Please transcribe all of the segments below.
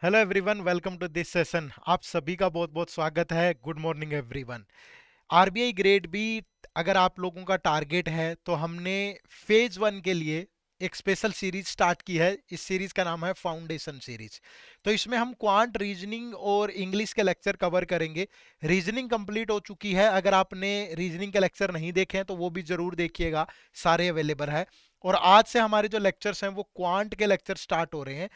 Hello everyone, welcome to this session. आप सभी का बहुत बहुत स्वागत है। Good morning everyone. RBI grade B अगर आप लोगों का टारगेट है तो हमने फेज वन के लिए एक स्पेशल सीरीज स्टार्ट की है। इस सीरीज का नाम है फाउंडेशन सीरीज। तो इसमें हम क्वांट, रीजनिंग और इंग्लिश के लेक्चर कवर करेंगे। रीजनिंग कंप्लीट हो चुकी है। अगर आपने रीजनिंग के लेक्चर नहीं देखे हैं तो वो भी जरूर देखिएगा, सारे अवेलेबल है। और आज से हमारे जो लेक्चर्स हैं वो क्वांट के लेक्चर स्टार्ट हो रहे हैं।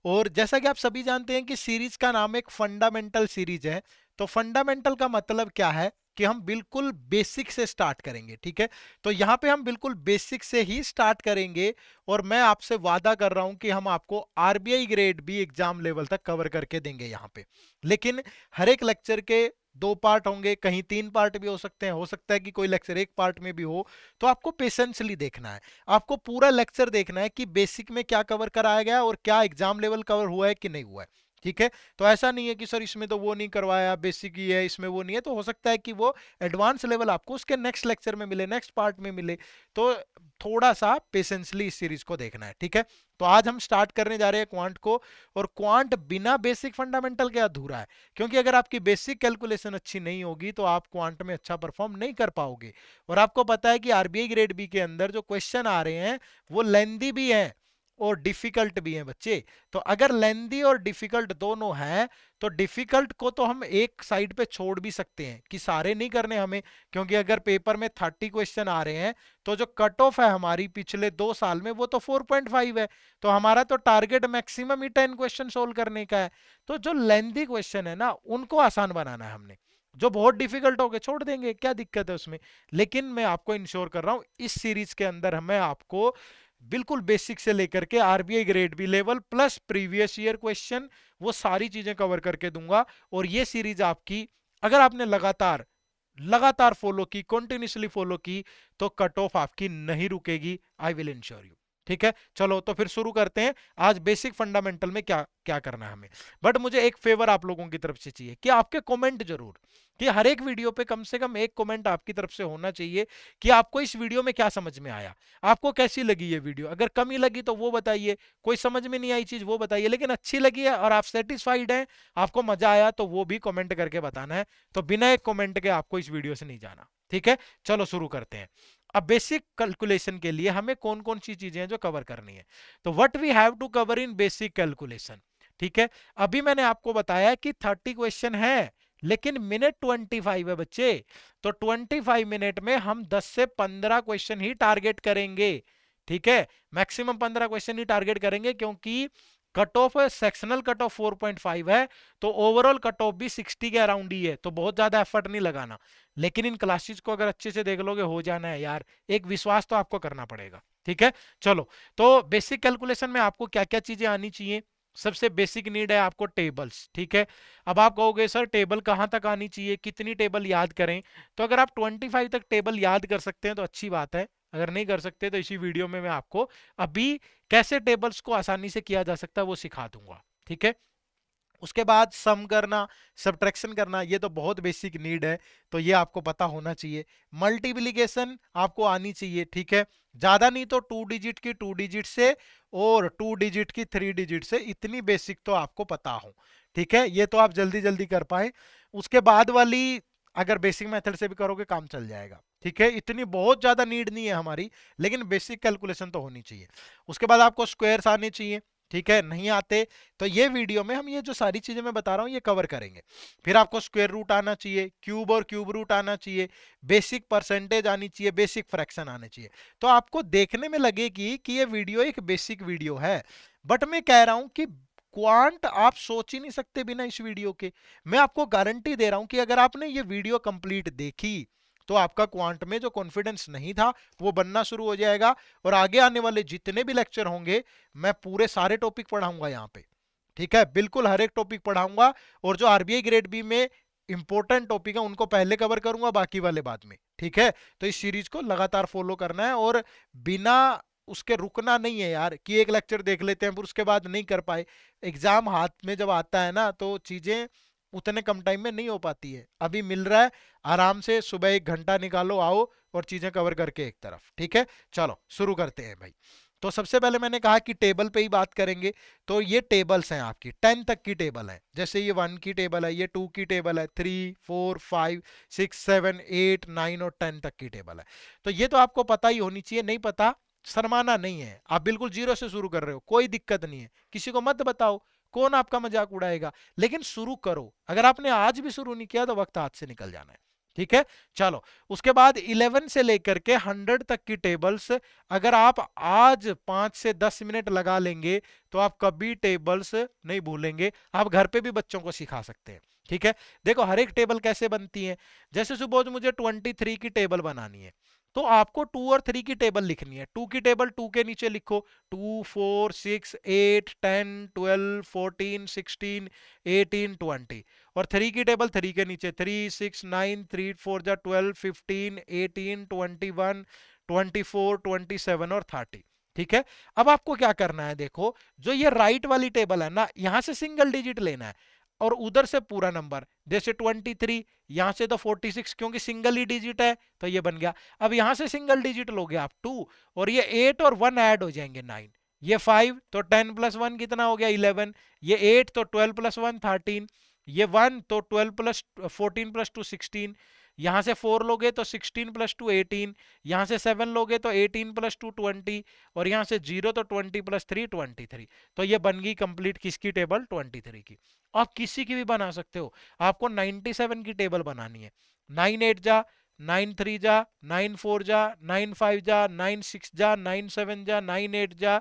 और जैसा कि आप सभी जानते हैं कि सीरीज का नाम एक फंडामेंटल सीरीज है। तो फंडामेंटल का मतलब क्या है कि हम बिल्कुल बेसिक से स्टार्ट करेंगे। ठीक है, तो यहाँ पे हम बिल्कुल बेसिक से ही स्टार्ट करेंगे। और मैं आपसे वादा कर रहा हूं कि हम आपको RBI grade B exam level तक कवर करके देंगे यहाँ पे। लेकिन हर एक लेक्चर के दो पार्ट होंगे, कहीं तीन पार्ट भी हो सकते हैं, हो सकता है कि कोई लेक्चर एक पार्ट में भी हो। तो आपको पेशेंसली देखना है, आपको पूरा लेक्चर देखना है कि बेसिक में क्या कवर कराया गया और क्या एग्जाम लेवल कवर हुआ है कि नहीं हुआ है। ठीक है, तो ऐसा नहीं है कि सर इसमें तो वो नहीं करवाया, बेसिक ही है, इसमें वो नहीं है। तो हो सकता है कि वो एडवांस लेवल आपको उसके नेक्स्ट लेक्चर में मिले, नेक्स्ट पार्ट में मिले। तो थोड़ा सा पेशेंसली इस सीरीज को देखना है। ठीक है, तो आज हम स्टार्ट करने जा रहे हैं क्वांट को। और क्वांट बिना बेसिक फंडामेंटल के अधूरा है, क्योंकि अगर आपकी बेसिक कैलकुलेशन अच्छी नहीं होगी तो आप क्वांट में अच्छा परफॉर्म नहीं कर पाओगे। और आपको पता है कि आरबीआई ग्रेड बी के अंदर जो क्वेश्चन आ रहे हैं वो लेंदी भी हैं और डिफिकल्ट भी हैं बच्चे। तो अगर लेंदी और डिफिकल्ट दोनों हैं तो डिफिकल्ट को तो हम एक साइड पे छोड़ भी सकते हैं कि सारे नहीं करने हमें, क्योंकि अगर पेपर में 30 क्वेश्चन आ रहे हैं तो जो कट ऑफ है हमारी पिछले 2 साल में वो तो 4.5 है। तो हमारा तो टारगेट मैक्सिमम ही 10 क्वेश्चन सोल्व करने का है। तो जो लेंदी क्वेश्चन है ना उनको आसान बनाना है हमने। जो बहुत डिफिकल्ट हो गए छोड़ देंगे, क्या दिक्कत है उसमें। लेकिन मैं आपको इंश्योर कर रहा हूं इस सीरीज के अंदर मैं आपको बिल्कुल बेसिक से लेकर के RBI grade B level plus previous year question वो सारी चीजें कवर करके दूंगा। और ये सीरीज आपकी अगर आपने लगातार लगातार फॉलो की, कंटिन्यूसली फॉलो की, तो कट ऑफ आपकी नहीं रुकेगी, आई विल इंश्योर यू। ठीक है, चलो तो फिर शुरू करते हैं। आज बेसिक फंडामेंटल में क्या क्या करना है हमें। बट मुझे एक फेवर आप लोगों की तरफ से चाहिए कि आपके कमेंट जरूर, कि हर एक वीडियो पे कम से कम एक कमेंट आपकी तरफ से होना चाहिए कि आपको इस वीडियो में क्या समझ में आया, आपको कैसी लगी ये वीडियो। अगर कमी लगी तो वो बताइए, कोई समझ में नहीं आई चीज वो बताइए, लेकिन अच्छी लगी है और आप सेटिस्फाइड हैं, आपको मजा आया, तो वो भी कमेंट करके बताना है। तो बिना एक कमेंट के आपको इस वीडियो से नहीं जाना। ठीक है, चलो शुरू करते हैं। अब बेसिक कैलकुलेशन के लिए हमें कौन कौन सी चीजें हैं जो कवर करनी है। तो what we have to cover in basic calculation. ठीक है, अभी मैंने आपको बताया कि 30 क्वेश्चन है लेकिन मिनट 25 है बच्चे। तो 25 मिनट में हम 10 से 15 क्वेश्चन ही टारगेट करेंगे। ठीक है, मैक्सिमम 15 क्वेश्चन ही टारगेट करेंगे, क्योंकि cut off sectional cut off 4.5 है, तो ओवरऑल कट ऑफ भी 60 के अराउंड ही है। तो बहुत ज्यादा एफर्ट नहीं लगाना। लेकिन इन क्लासेस को अगर अच्छे से देख लोगे हो जाना है यार, एक विश्वास तो आपको करना पड़ेगा। ठीक है, चलो तो बेसिक कैलकुलेशन में आपको क्या क्या चीजें आनी चाहिए। सबसे बेसिक नीड है आपको टेबल्स। ठीक है, अब आप कहोगे सर टेबल कहां तक आनी चाहिए, कितनी टेबल याद करें। तो अगर आप 25 तक टेबल याद कर सकते हैं तो अच्छी बात है, अगर नहीं कर सकते तो इसी वीडियो में मैं आपको अभी कैसे टेबल्स को आसानी से किया जा सकता है वो सिखा दूंगा। ठीक है, उसके बाद सम करना, सब्ट्रैक्शन करना, ये तो बहुत बेसिक नीड है, तो ये आपको पता होना चाहिए। मल्टीप्लिकेशन आपको आनी चाहिए। ठीक है, ज्यादा नहीं तो 2 डिजिट की 2 डिजिट से और 2 डिजिट की 3 डिजिट से, इतनी बेसिक तो आपको पता हो। ठीक है, ये तो आप जल्दी जल्दी कर पाए। उसके बाद वाली अगर बेसिक मेथड से भी करोगे काम चल जाएगा। ठीक है, इतनी बहुत ज्यादा नीड नहीं है हमारी, लेकिन बेसिक कैलकुलेशन तो होनी चाहिए। उसके बाद आपको स्क्वायर्स आने चाहिए। ठीक है, नहीं आते तो ये वीडियो में हम ये जो सारी चीजें मैं बता रहा हूं ये कवर करेंगे। फिर आपको स्क्वायर रूट आना चाहिए, क्यूब और क्यूब रूट आना चाहिए, बेसिक परसेंटेज आनी चाहिए, बेसिक फ्रैक्शन आने चाहिए। तो आपको देखने में लगेगी कि ये वीडियो एक बेसिक वीडियो है, बट मैं कह रहा हूं कि क्वांट आप सोच ही नहीं सकते बिना इस वीडियो के। मैं आपको गारंटी दे रहा हूं कि अगर आपने ये वीडियो कंप्लीट देखी तो आपका क्वांट में जो कॉन्फिडेंस नहीं था वो बनना शुरू हो जाएगा। और आगे आने वाले जितने भी लेक्चर होंगे मैं पूरे सारे टॉपिक पढ़ाऊंगा यहाँ पे। ठीक है, बिल्कुल हर एक टॉपिक पढ़ाऊंगा। और जो आरबीआई ग्रेड बी में इंपॉर्टेंट टॉपिक है उनको पहले कवर करूंगा, बाकी वाले बाद में। ठीक है, तो इस सीरीज को लगातार फॉलो करना है और बिना उसके रुकना नहीं है यार, कि एक लेक्चर देख लेते हैं फिर उसके बाद नहीं कर पाए। एग्जाम हाथ में जब आता है ना तो चीजें उतने कम टाइम में नहीं हो पाती है। अभी मिल रहा है, आराम से सुबह 1 घंटा निकालो, आओ और चीजें कवर करके एक तरफ। ठीक है, चलो शुरू करते हैं भाई। तो सबसे पहले मैंने कहा कि टेबल पे ही बात करेंगे। तो ये टेबल्स हैं आपकी, 10 तक की टेबल है। जैसे ये 1 की टेबल है, ये 2 की टेबल है, 3 4 5 6 7 8 9 और 10 तक की टेबल है। तो ये तो आपको पता ही होनी चाहिए, नहीं पता शर्माना नहीं है, आप बिल्कुल जीरो से शुरू कर रहे हो, कोई दिक्कत नहीं है, किसी को मत बताओ, कौन आपका मजाक उड़ाएगा, लेकिन शुरू करो। अगर आपने आज भी शुरू नहीं किया तो वक्त हाथ से निकल जाना है, ठीक है। चलो, उसके बाद 11 से लेकर के 100 तक की टेबल्स अगर आप आज 5 से 10 मिनट लगा लेंगे तो आप कभी टेबल्स नहीं भूलेंगे। आप घर पे भी बच्चों को सिखा सकते हैं, ठीक है। देखो हर एक टेबल कैसे बनती है, जैसे सपोज मुझे 23 की टेबल बनानी है, तो आपको 2 और 3 की टेबल लिखनी है। 2 की टेबल 2 के नीचे लिखो 2 4 6 8 10 12 14 16 18 20, और 3 की टेबल 3 के नीचे 3 6 9 3 4 जा 12 15 18 21 24 27 और 30, ठीक है। अब आपको क्या करना है, देखो जो ये राइट वाली टेबल है ना, यहां से सिंगल डिजिट लेना है और उधर से पूरा नंबर, जैसे 23 यहां से तो 46 क्योंकि सिंगल ही डिजिट है तो ये बन गया। अब यहां से सिंगल डिजिट लोगे आप 2, और ये 8 और 1 ऐड हो जाएंगे 9, ये 5 तो 10 प्लस 1 कितना हो गया 11, ये 8 तो 12 प्लस 1 13, ये 1 तो 12 प्लस 14 प्लस 2 16, यहां से 4 लोगे तो 16 प्लस 2 18, यहां से 7 लोगे तो 18 प्लस 2 20, और यहां से 0 तो 20 प्लस 3 23। तो ये बन गई कंप्लीट किसकी टेबल, 23 की। आप किसी की भी बना सकते हो, आपको 97 की टेबल बनानी है। 9 8 जा 9 3 जा 9 4 जा 9 5 जा 9 6 जा 9 7 जा 9 8 जा,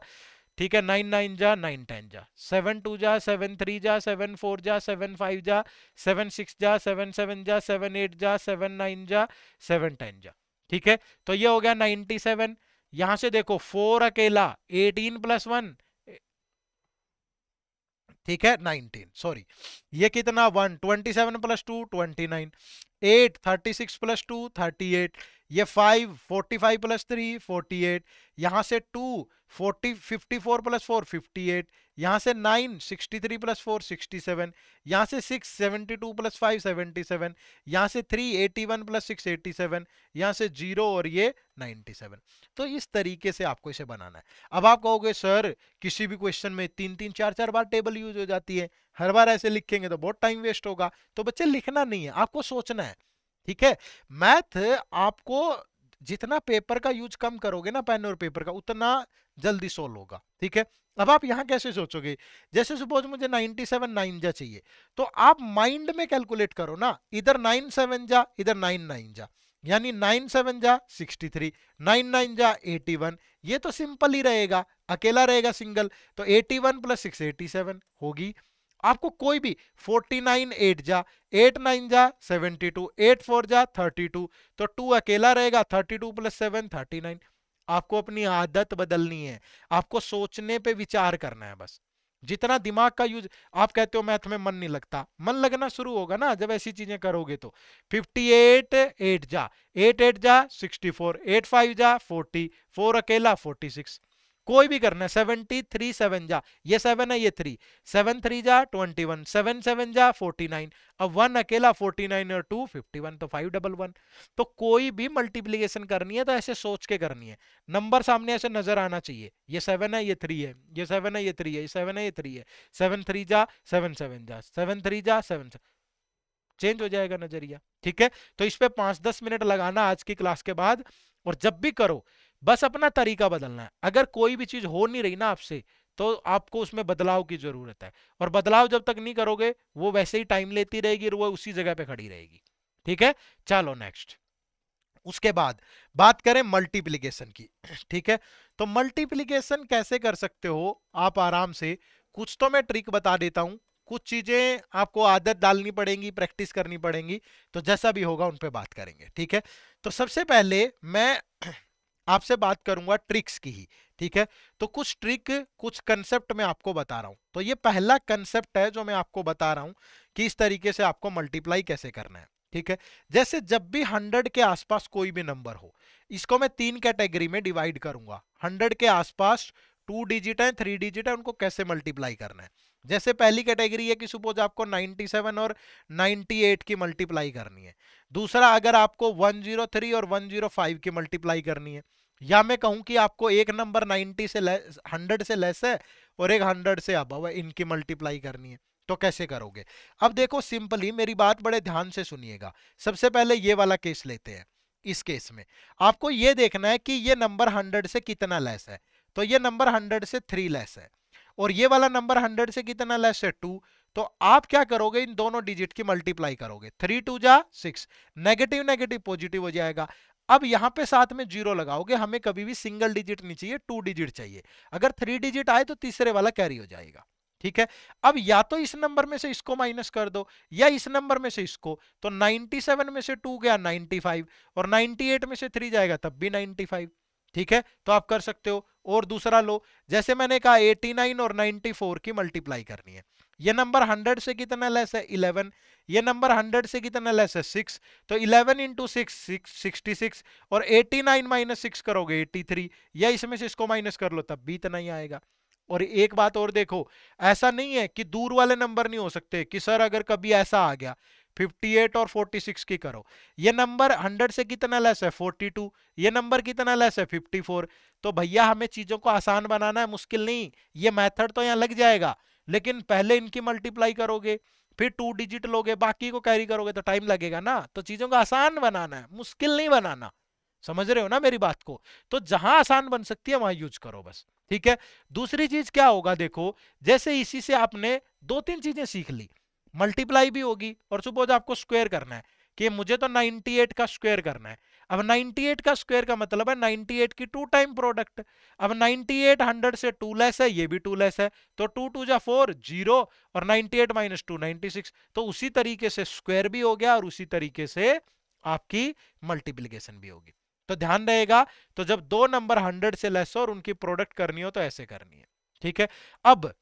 ठीक है, 9 9 जा 9 10 जा 7 2 जा 7 3 जा 7 4 जा 7 5 जा 7 6 जा 7 7 जा 7 8 जा 7 9 जा 7 10 जा, ठीक है। तो ये हो गया 97। यहां से देखो 4 अकेला 18 प्लस 1, ठीक है 19, सॉरी ये कितना 1 27 प्लस 2 29, 8 36 प्लस 2 38, ये 5 45 प्लस 3 48, यहां से 2 40 54 प्लस 4 58, यहां से 9 63 प्लस 4 67, यहां से 6 72 प्लस 5 77, यहां से 3 81 प्लस 6 87, यहां से 0 और ये 97। तो इस तरीके से आपको इसे बनाना है। अब आप कहोगे सर किसी भी क्वेश्चन में 3 3 4 4 बार टेबल यूज हो जाती है, हर बार ऐसे लिखेंगे तो बहुत टाइम वेस्ट होगा। तो बच्चे लिखना नहीं है, आपको सोचना है, ठीक है। मैथ आपको जितना पेपर का यूज कम करोगे ना, पेन और पेपर का, उतना जल्दी सोल्व होगा, ठीक है। अब आप यहां कैसे सोचोगे, जैसे सपोज मुझे 97 9 जा चाहिए, तो आप माइंड में कैलकुलेट करो ना, इधर 9 7 जा इधर 9 9 जा, यानी 9 7 जा 63 9 9 जा 81, ये तो सिंपल ही रहेगा, अकेला रहेगा सिंगल, तो 81 प्लस 6 87 होगी। आपको कोई भी 49 8 जा 8 9 जा 72 8 4 जा 32, तो 2 अकेला रहेगा 32 प्लस 7 39। आपको अपनी आदत बदलनी है, आपको सोचने पे विचार करना है बस। जितना दिमाग का यूज, आप कहते हो मैथ में मन नहीं लगता, मन लगना शुरू होगा ना जब ऐसी चीजें करोगे। तो 58 8 जा 8 8 जा 64 8 5 जा 40 4 अकेला 46, कोई भी करना है। 73 7 जा, ये 7 है ये 3 7 3 जा 21 7 7 जा 49, अब 1 अकेला 49 और 2 51, तो 511। तो कोई भी मल्टीप्लीकेशन करनी है तो ऐसे सोच के करनी है, नंबर सामने ऐसे नजर आना चाहिए, ये 7 है ये 3 है, ये 7 है ये 3 है, ये 7 है ये 3 है, 7 3 जा 7 7 जा 7 3 जा 7, चेंज हो जाएगा नजरिया, ठीक है। तो इस पे 5-10 मिनट लगाना आज की क्लास के बाद, और जब भी करो बस अपना तरीका बदलना है। अगर कोई भी चीज हो नहीं रही ना आपसे, तो आपको उसमें बदलाव की जरूरत है, और बदलाव जब तक नहीं करोगे वो वैसे ही टाइम लेती रहेगी और वो उसी जगह पे खड़ी रहेगी, ठीक है। चलो नेक्स्ट, उसके बाद बात करें मल्टीप्लिकेशन की, ठीक है। तो मल्टीप्लिकेशन कैसे कर सकते हो आप आराम से, कुछ तो मैं ट्रिक बता देता हूं, कुछ चीजें आपको आदत डालनी पड़ेंगी, प्रैक्टिस करनी पड़ेंगी, तो जैसा भी होगा उन पे बात करेंगे, ठीक है। तो सबसे पहले मैं आपसे बात करूंगा ट्रिक्स की ही, ठीक है। तो कुछ ट्रिक कुछ कंसेप्ट मैं आपको बता रहा हूं। तो ये पहला कंसेप्ट है जो मैं आपको बता रहा हूं कि इस तरीके से आपको मल्टीप्लाई कैसे करना है, ठीक है। जैसे जब भी 100 के आसपास कोई भी नंबर हो, इसको मैं 3 कैटेगरी में डिवाइड करूंगा। 100 के आसपास 2 डिजिट है 3 डिजिट है, उनको कैसे मल्टीप्लाई करना है। जैसे पहली कैटेगरी है कि सपोज आपको 97 और 98 की मल्टीप्लाई करनी है। दूसरा, अगर आपको 103 और 105 की मल्टीप्लाई करनी है, या मैं कहूं कि आपको एक नंबर 90 से 100 से लेस है और एक 100 से अबव है, इनकी मल्टीप्लाई करनी है, तो कैसे करोगे? अब देखो सिंपली मेरी बात बड़े ध्यान से सुनिएगा। सबसे पहले ये वाला केस लेते हैं। इस केस में आपको ये देखना है कि ये नंबर 100 से कितना लेस है। तो ये नंबर 100 से 3 लेस है और ये वाला नंबर 100 से कितना लेस है, 2। तो आप क्या करोगे, इन दोनों डिजिट की मल्टीप्लाई करोगे। 3 2 जा 6, नेगेटिव नेगेटिव पॉजिटिव हो जाएगा। अब यहां पे साथ में जीरो लगाओगे, हमें कभी भी सिंगल डिजिट नहीं चाहिए, 2 डिजिट चाहिए। अगर 3 डिजिट आए तो तीसरे वाला कैरी हो जाएगा, ठीक है। अब या तो इस नंबर में से इसको माइनस कर दो या इस नंबर में से इसको। तो 97 में से 2 गया 95 और 98 में से 3 जाएगा तब भी 95, ठीक है। तो आप कर सकते हो। और दूसरा लो, जैसे मैंने कहा 89 और 94 की मल्टीप्लाई करनी है। ये नंबर 100 से कितना लेस है, 11। ये नंबर 100 से कितना लेस है, 6। तो 11 इंटू 6 66 और 89 माइनस 6 करोगे 83, या इसमें से इसको माइनस कर लो तब भी इतना ही आएगा। और एक बात और देखो, ऐसा नहीं है कि दूर वाले नंबर नहीं हो सकते, कि सर अगर कभी ऐसा आ गया 58 और 46 की करो, ये नंबर 100 से कितना लेस है, 42। ये नंबर कितना लेस है, 54। तो भैया हमें चीजों को आसान बनाना है, मुश्किल नहीं। ये मेथड तो यहाँ लग जाएगा, लेकिन पहले इनकी मल्टीप्लाई करोगे, फिर 2 डिजिट लोगे, बाकी को कैरी करोगे तो टाइम लगेगा ना। तो चीजों को आसान बनाना है, मुश्किल नहीं बनाना। समझ रहे हो ना मेरी बात को? तो जहां आसान बन सकती है वहां यूज करो बस, ठीक है। दूसरी चीज क्या होगा, देखो जैसे इसी से आपने 2-3 चीजें सीख ली, मल्टीप्लाई भी होगी और सपोज आपको स्क्वायर करना है, कि मुझे तो 98 का स्क्वायर करना है। अब 98 का स्क्वायर का मतलब है 98 की 2 टाइम प्रोडक्ट। अब 98 100 से 2 लेस है, ये भी 2 लेस है, तो 2 2 जा 4 0 और 98 माइनस 2 96। तो उसी तरीके से स्क्वायर भी हो गया और उसी तरीके से आपकी मल्टीप्लीकेशन भी होगी। तो ध्यान रहेगा, तो जब दो नंबर 100 से लेस हो और उनकी प्रोडक्ट करनी हो तो ऐसे करनी है, ठीक है। अब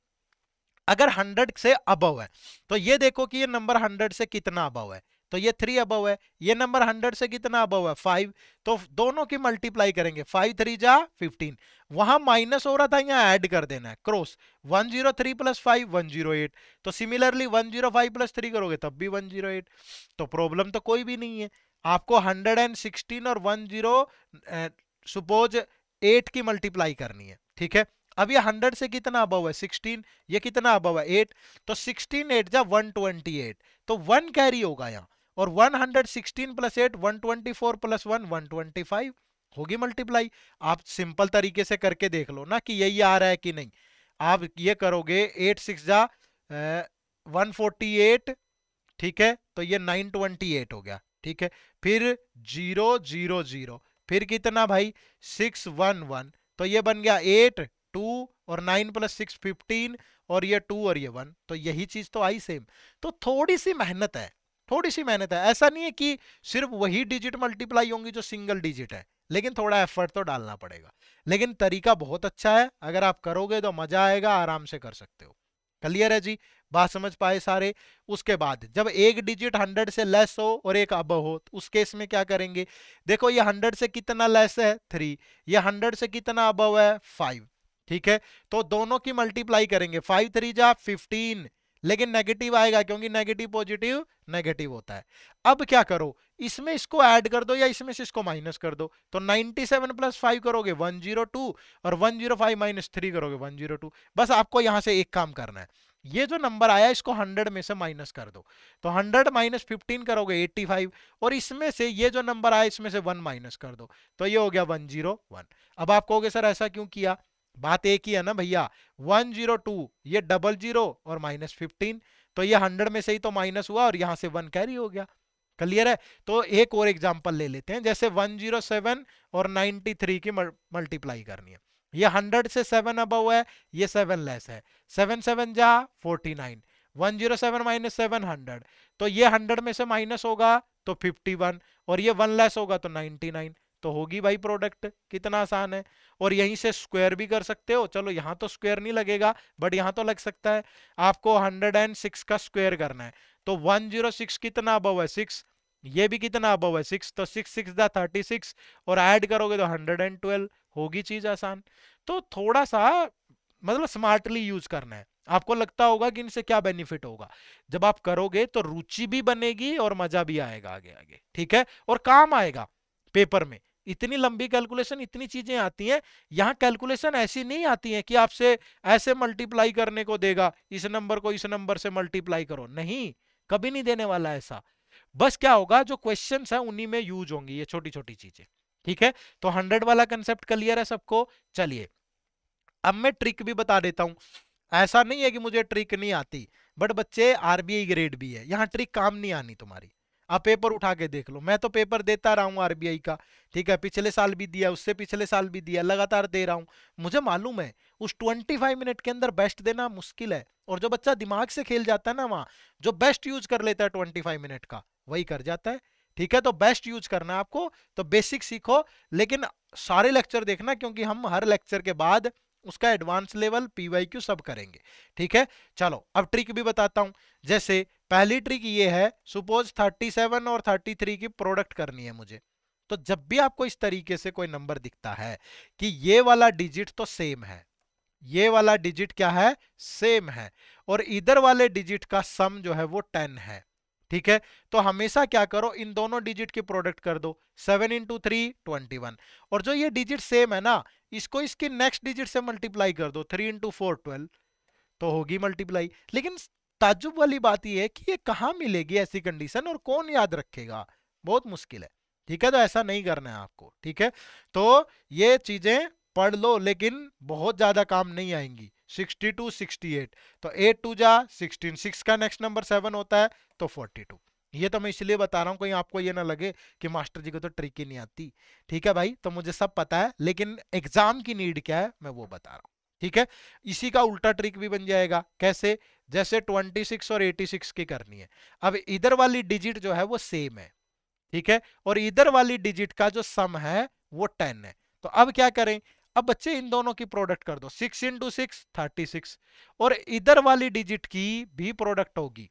अगर 100 से अबव है तो ये देखो कि ये नंबर 100 से कितना अबव है, तो ये 3 अबव है। ये नंबर 100 से कितना अबव है, 5। तो दोनों की मल्टीप्लाई करेंगे, 5 3 जा 15। वहां माइनस हो रहा था, यहाँ ऐड कर देना है, क्रॉस 103 प्लस 5 108। तो सिमिलरली 105 प्लस 3 करोगे तब भी 108। तो प्रॉब्लम तो कोई भी नहीं है। आपको 116 और 10 सपोज 8 की मल्टीप्लाई करनी है, ठीक है। अब ये 100 से कितना अबव है, 16। ये कितना अबव है, 8। तो 16 8 जा 128, तो 1 कैरी होगा यहाँ। और 116 प्लस 8 124 प्लस 1 125 होगी मल्टीप्लाई। आप सिंपल तरीके से करके देख लो ना कि यही आ रहा है कि नहीं। आप ये करोगे 8 6 जा 148, ठीक है। तो ये 928 हो गया, ठीक है। फिर 0 0 0, फिर कितना भाई 6 1 1, तो ये बन गया 8 2 और 9 प्लस 6 15 और ये 2 और ये 1। तो यही चीज तो आई सेम। तो थोड़ी सी मेहनत है, थोड़ी सी मेहनत है। ऐसा नहीं है कि सिर्फ वही डिजिट मल्टीप्लाई होंगी जो सिंगल डिजिट है, लेकिन थोड़ा एफर्ट तो डालना पड़ेगा। लेकिन तरीका बहुत अच्छा है, अगर आप करोगे तो मजा आएगा, आराम से कर सकते हो। क्लियर है जी? बात समझ पाए सारे? उसके बाद जब एक डिजिट 100 से लेस हो और एक अबव हो, उस केस में क्या करेंगे? देखो ये 100 से कितना लेस है, 3। ये 100 से कितना अबव है, 5, ठीक है। तो दोनों की मल्टीप्लाई करेंगे, 5 3 जा 15, लेकिन नेगेटिव आएगा क्योंकि नेगेटिव पॉजिटिव नेगेटिव होता है। अब क्या करो, इसमें इसको ऐड कर दो या इसमें से इसको माइनस कर दो। तो 97 प्लस 5 करोगे 102 और 105 माइनस 3 करोगे 102। बस आपको यहां से एक काम करना है, ये जो नंबर आया इसको 100 में से माइनस कर दो। तो 100 माइनस 15 करोगे 85 और इसमें से ये जो नंबर आया इसमें से 1 माइनस कर दो, तो ये हो गया 101। अब आप कहोगे सर ऐसा क्यों किया? बात एक ही है ना भैया, 102 ये 00 और माइनस 15, तो ये 100 में से ही तो माइनस हुआ और यहां से 1 कैरी हो गया। क्लियर है? तो एक और एग्जांपल ले लेते हैं, जैसे 107 और 93 की मल्टीप्लाई करनी है। ये 100 से 7 अबव है, ये 7 लेस है, 7 7 जा 49, 107 माइनस 700, तो ये 100 में से माइनस होगा तो 51 और ये 1 लेस होगा तो 99। तो होगी भाई प्रोडक्ट। कितना आसान है। और यहीं से स्क्वायर भी कर सकते हो। चलो यहाँ तो स्क्वायर नहीं लगेगा बट यहाँ तो लग सकता है। आपको 106 का स्क्वायर करना है, तो 106 कितना अबव है, 6। ये भी कितना अबव है, 6। तो 6 6 दा 36 और ऐड करोगे तो 112। होगी चीज आसान। तो थोड़ा सा मतलब स्मार्टली यूज करना है। आपको लगता होगा कि इनसे क्या बेनिफिट होगा, जब आप करोगे तो रुचि भी बनेगी और मजा भी आएगा आगे आगे, ठीक है। और काम आएगा पेपर में। इतनी लंबी कैलकुलेशन, इतनी चीजें आती हैं। यहाँ कैलकुलेशन ऐसी नहीं आती है कि आपसे ऐसे मल्टीप्लाई करने को देगा, इस नंबर को इस नंबर से मल्टीप्लाई करो, नहीं, कभी नहीं देने वाला ऐसा। बस क्या होगा, जो क्वेश्चंस है उन्हीं में यूज होंगी ये छोटी छोटी चीजें। ठीक है, तो 100 वाला कंसेप्ट क्लियर है सबको। चलिए अब मैं ट्रिक भी बता देता हूं। ऐसा नहीं है कि मुझे ट्रिक नहीं आती, बट बच्चे आरबीआई ग्रेड भी है, यहाँ ट्रिक काम नहीं आनी तुम्हारी। आप पेपर उठा के देख लो, मैं तो पेपर देता रहा हूँ आरबीआई का। ठीक है, पिछले साल भी दिया, उससे पिछले साल भी दिया, लगातार दे रहा हूँ। मुझे मालूम है उस 25 मिनट के अंदर बेस्ट देना मुश्किल है, और जो बच्चा दिमाग से खेल जाता है ना, वहां जो बेस्ट यूज कर लेता है 25 मिनट का, वही कर जाता है। ठीक है, तो बेस्ट यूज करना है आपको, तो बेसिक सीखो, लेकिन सारे लेक्चर देखना, क्योंकि हम हर लेक्चर के बाद उसका एडवांस लेवल पीवाईक्यू सब करेंगे। ठीक है, चलो अब ट्रिक भी बताता हूं। जैसे पहली ट्रिक ये है, सपोज 37 और 33 की प्रोडक्ट करनी है मुझे। तो जब भी आपको इस तरीके से कोई नंबर दिखता है कि ये वाला डिजिट तो सेम है, ये वाला डिजिट क्या है, सेम है, और इधर वाले डिजिट का सम जो है वो 10 है। ठीक है, तो हमेशा क्या करो, इन दोनों डिजिट की प्रोडक्ट कर दो। 7 इंटू 3 21, और जो ये डिजिट सेम है ना, इसको इसकी नेक्स्ट डिजिट से मल्टीप्लाई कर दो। 3 इंटू 4 12, तो होगी मल्टीप्लाई। लेकिन ताज्जुब वाली बात यह है कि ये कहां मिलेगी ऐसी कंडीशन, और कौन याद रखेगा, बहुत मुश्किल है। ठीक है, तो ऐसा नहीं करना है आपको। ठीक है, तो ये चीजें पढ़ लो, लेकिन बहुत ज्यादा काम नहीं आएंगी। 62 68, तो 8 2 जा 16, 6 का नेक्स्ट नंबर 7 होता है, तो 42। ये तो मैं इसलिए बता रहा हूं, कहीं आपको ये ना लगे कि मास्टर जी को तो ट्रिक ही नहीं आती। ठीक है भाई, तो मुझे सब पता है, लेकिन एग्जाम की नीड क्या है मैं वो बता रहा हूं। ठीक है, इसी का उल्टा ट्रिक भी बन जाएगा। कैसे, जैसे 26 और 86 की करनी है। अब इधर वाली डिजिट जो है वो सेम है, ठीक है, और इधर वाली डिजिट का जो सम है वो 10 है। तो अब क्या करें, अब बच्चे इन दोनों की प्रोडक्ट कर दो। 6 इंटू 6 36, और इधर वाली डिजिट की भी प्रोडक्ट होगी।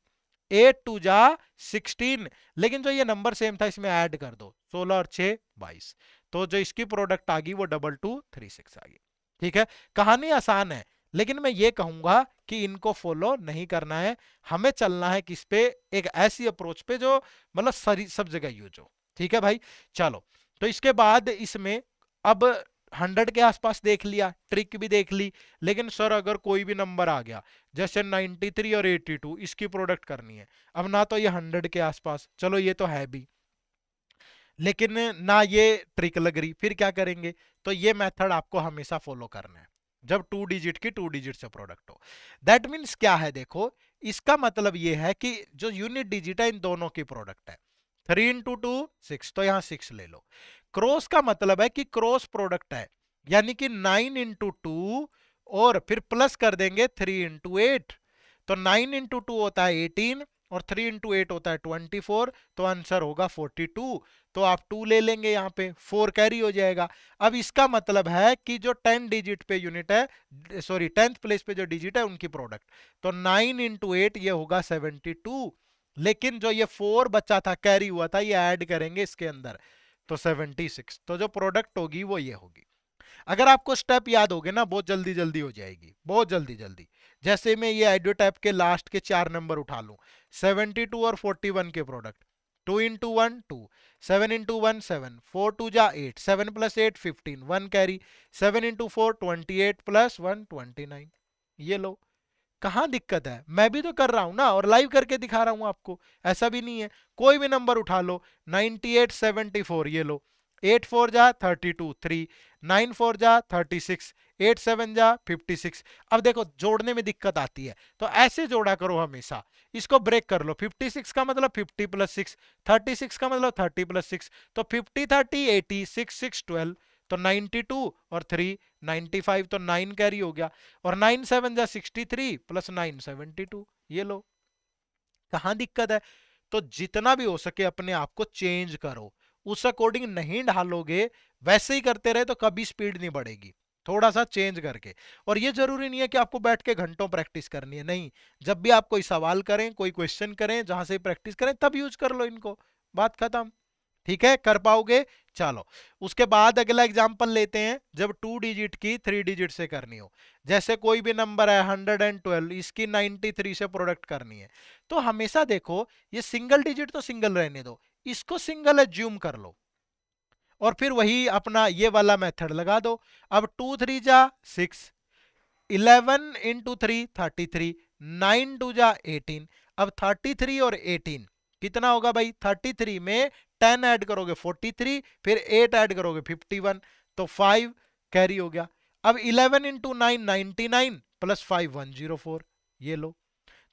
8 2 जा 16, लेकिन जो ये नंबर सेम था इसमें ऐड कर दो, 16 और 6 22, तो जो इसकी प्रोडक्ट आ गई वो 2236 आ गई। ठीक है, कहानी आसान है, लेकिन मैं ये कहूंगा कि इनको फॉलो नहीं करना है। हमें चलना है किस पे, एक ऐसी अप्रोच पे जो मतलब सब जगह यूज हो। ठीक है भाई, चलो, तो इसके बाद इसमें अब 100 के आसपास देख लिया, ट्रिक भी देख ली, लेकिन सर अगर कोई भी नंबर आ गया जैसे 93 और 82, इसकी प्रोडक्ट करनी है। अब ना तो ये 100 के आसपास, चलो ये तो है भी, लेकिन ना ये ट्रिक लग रही, फिर क्या करेंगे, तो ये मेथड आपको हमेशा फॉलो करना है जब 2 डिजिट की 2 डिजिट से प्रोडक्ट हो। दैट मीन्स क्या है, देखो इसका मतलब ये है कि जो यूनिट डिजिट है इन दोनों की प्रोडक्ट है। 3 इंटू 2 6, तो यहां 6 ले लो। क्रॉस का मतलब है कि क्रॉस प्रोडक्ट है, यानी कि 9 इंटू 2, और फिर प्लस कर देंगे 3 इंटू 8, तो 9 इंटू 2 होता है 18, और 3 इंटू 8 होता है 24, तो आंसर होगा 42। तो आप 2 ले लेंगे, यहाँ पे 4 कैरी हो जाएगा। अब इसका मतलब है कि जो 10 डिजिट पे यूनिट है, सॉरी 10th प्लेस पे जो डिजिट है उनकी प्रोडक्ट, तो 9 इंटू 8 ये होगा 72, लेकिन जो ये 4 बचा था कैरी हुआ था, ये ऐड करेंगे इसके अंदर, तो 76, तो जो प्रोडक्ट होगी वो ये होगी। अगर आपको स्टेप याद होगे ना, बहुत जल्दी जल्दी हो जाएगी, बहुत जल्दी जल्दी। जैसे मैं ये आइडियो टाइप के लास्ट के 4 नंबर उठा लूं, 72 और 41 के प्रोडक्ट, 2 इंटू 1 2, 7 इंटू 1 7, 4 2 जा 8, 7 प्लस 8 15, 1 कैरी, 7 इंटू 4 28 प्लस 1 29। ये लो, कहां दिक्कत है, मैं भी तो कर रहा हूं ना, और लाइव करके दिखा रहा हूं आपको, ऐसा भी नहीं है। कोई भी नंबर उठा लो, 98 74, ये लो, 8 4 जा 32 3, 9 4 जा 36, 8 7 जा 56। अब देखो जोड़ने में दिक्कत आती है, तो ऐसे जोड़ा करो हमेशा, इसको ब्रेक कर लो। 56 का मतलब 50 प्लस 6, 36 का मतलब 30 प्लस 6, तो 50 30 80, 6 6 12, तो 92 और 3 95, तो 9 कैरी हो गया, और 9 7 जा 63 प्लस 9 72। ये लो, कहां दिक्कत है। तो जितना भी हो सके अपने आप को चेंज करो, उस अकॉर्डिंग नहीं ढालोगे, वैसे ही करते रहे तो कभी स्पीड नहीं बढ़ेगी। थोड़ा सा चेंज करके, और ये जरूरी नहीं है कि आपको बैठ के घंटों प्रैक्टिस करनी है, नहीं, जब भी आप कोई सवाल करें, कोई क्वेश्चन करें, जहां से प्रैक्टिस करें, तब यूज कर लो इनको, बात खत्म। ठीक है, कर पाओगे। चलो, उसके बाद अगला एग्जांपल लेते हैं, जब 2 डिजिट की 3 डिजिट से करनी हो। जैसे कोई भी नंबर है 112, इसकी 93 से प्रोडक्ट करनी है, तो हमेशा देखो ये सिंगल डिजिट तो सिंगल रहने दो, इसको सिंगल एज्यूम कर लो, और फिर वही अपना ये वाला मेथड लगा दो। अब 2 3 जा 6, 11 इंटू 3 33, 9 2 जा 18। अब 33 और 18 कितना होगा भाई? 33 में 10 ऐड करोगे 43, फिर 8 ऐड करोगे 51, तो 5 कैरी हो गया। अब 11 इंटू 9 99 प्लस 5 104, ये लो।